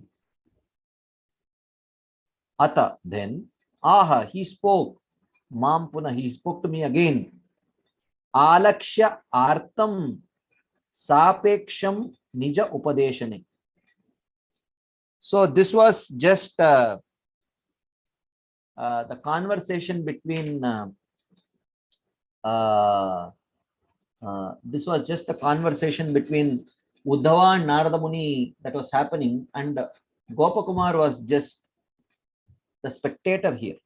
S1: Ata, then, Aha, he spoke. Mampuna, he spoke to me again. Alaksha Artam Sapeksham Nija Upadeshane. So this was just the conversation between this was just the conversation between Uddhava and Narada Muni that was happening, and Gopakumar was just the spectator here.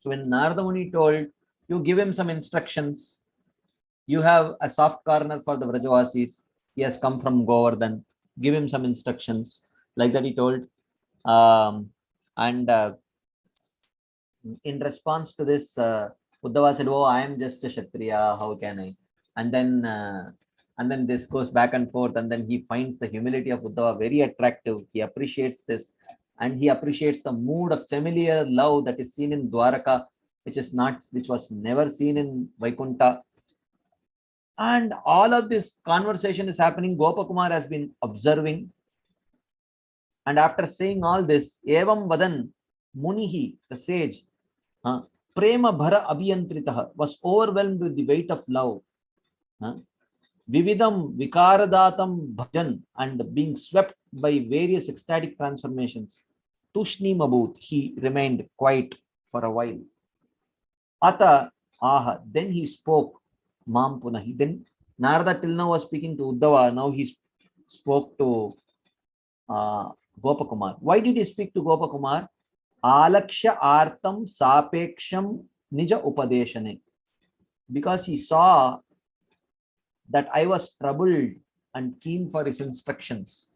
S1: So when Narada Muni told, you give him some instructions, you have a soft corner for the Vrajavasis, he has come from Govardhan, give him some instructions, like that he told. And in response to this, Uddhava said, oh, I am just a Kshatriya, how can I? And then this goes back and forth, and then he finds the humility of Uddhava very attractive. He appreciates this, and he appreciates the mood of familiar love that is seen in Dwaraka, which was never seen in Vaikuntha. And all of this conversation is happening. Gopakumar has been observing. And after saying all this, Evam Vadan Munihi, the sage, Prema Bhara Abhiyantritah, was overwhelmed with the weight of love. Vividam Vikaradatam Bhajan, and being swept by various ecstatic transformations. Tushni Mabut, he remained quiet for a while. Ata Aha, then he spoke. Mampunahi. Then Narada till now was speaking to Uddhava, now he spoke to Gopakumar. Why did he speak to Gopakumar? Alaksha Artam Sapeksham Nija Upadeshane. Because he saw that I was troubled and keen for his instructions.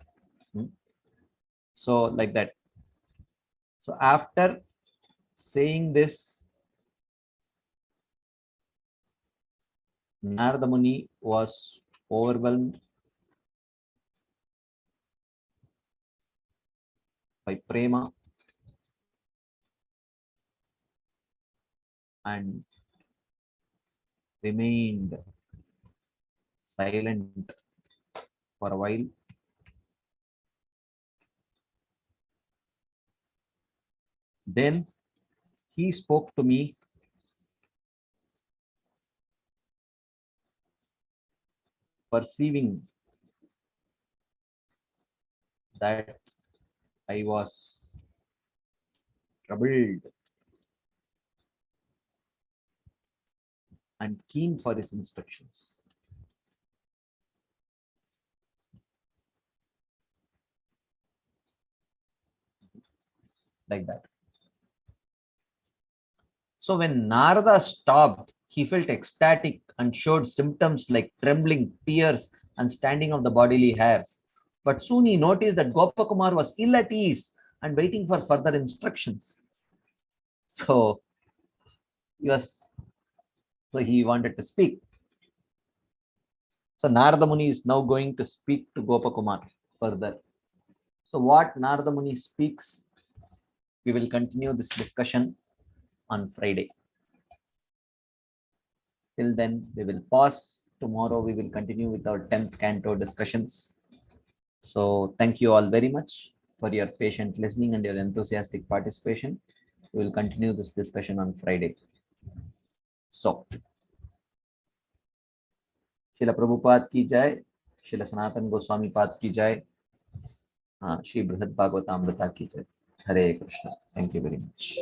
S1: So, like that. So, after saying this, Narada Muni was overwhelmed by prema and remained silent for a while. Then he spoke to me, perceiving that I was troubled and keen for his instructions. Like that. So when Narada stopped, he felt ecstatic and showed symptoms like trembling, tears, and standing of the bodily hairs. But soon he noticed that Gopakumar was ill at ease and waiting for further instructions. So he wanted to speak. So Narada Muni is now going to speak to Gopakumar further. So what Narada Muni speaks, we will continue this discussion on Friday. Till then, we will pause. Tomorrow we will continue with our 10th canto discussions. So thank you all very much for your patient listening and your enthusiastic participation. We will continue this discussion on Friday. So, Srila Prabhupada ki jai, Srila Sanatan Goswami Pad ki jai, Shri Brihad Bhagavatamrita ki jai. Hare Krishna. Thank you very much.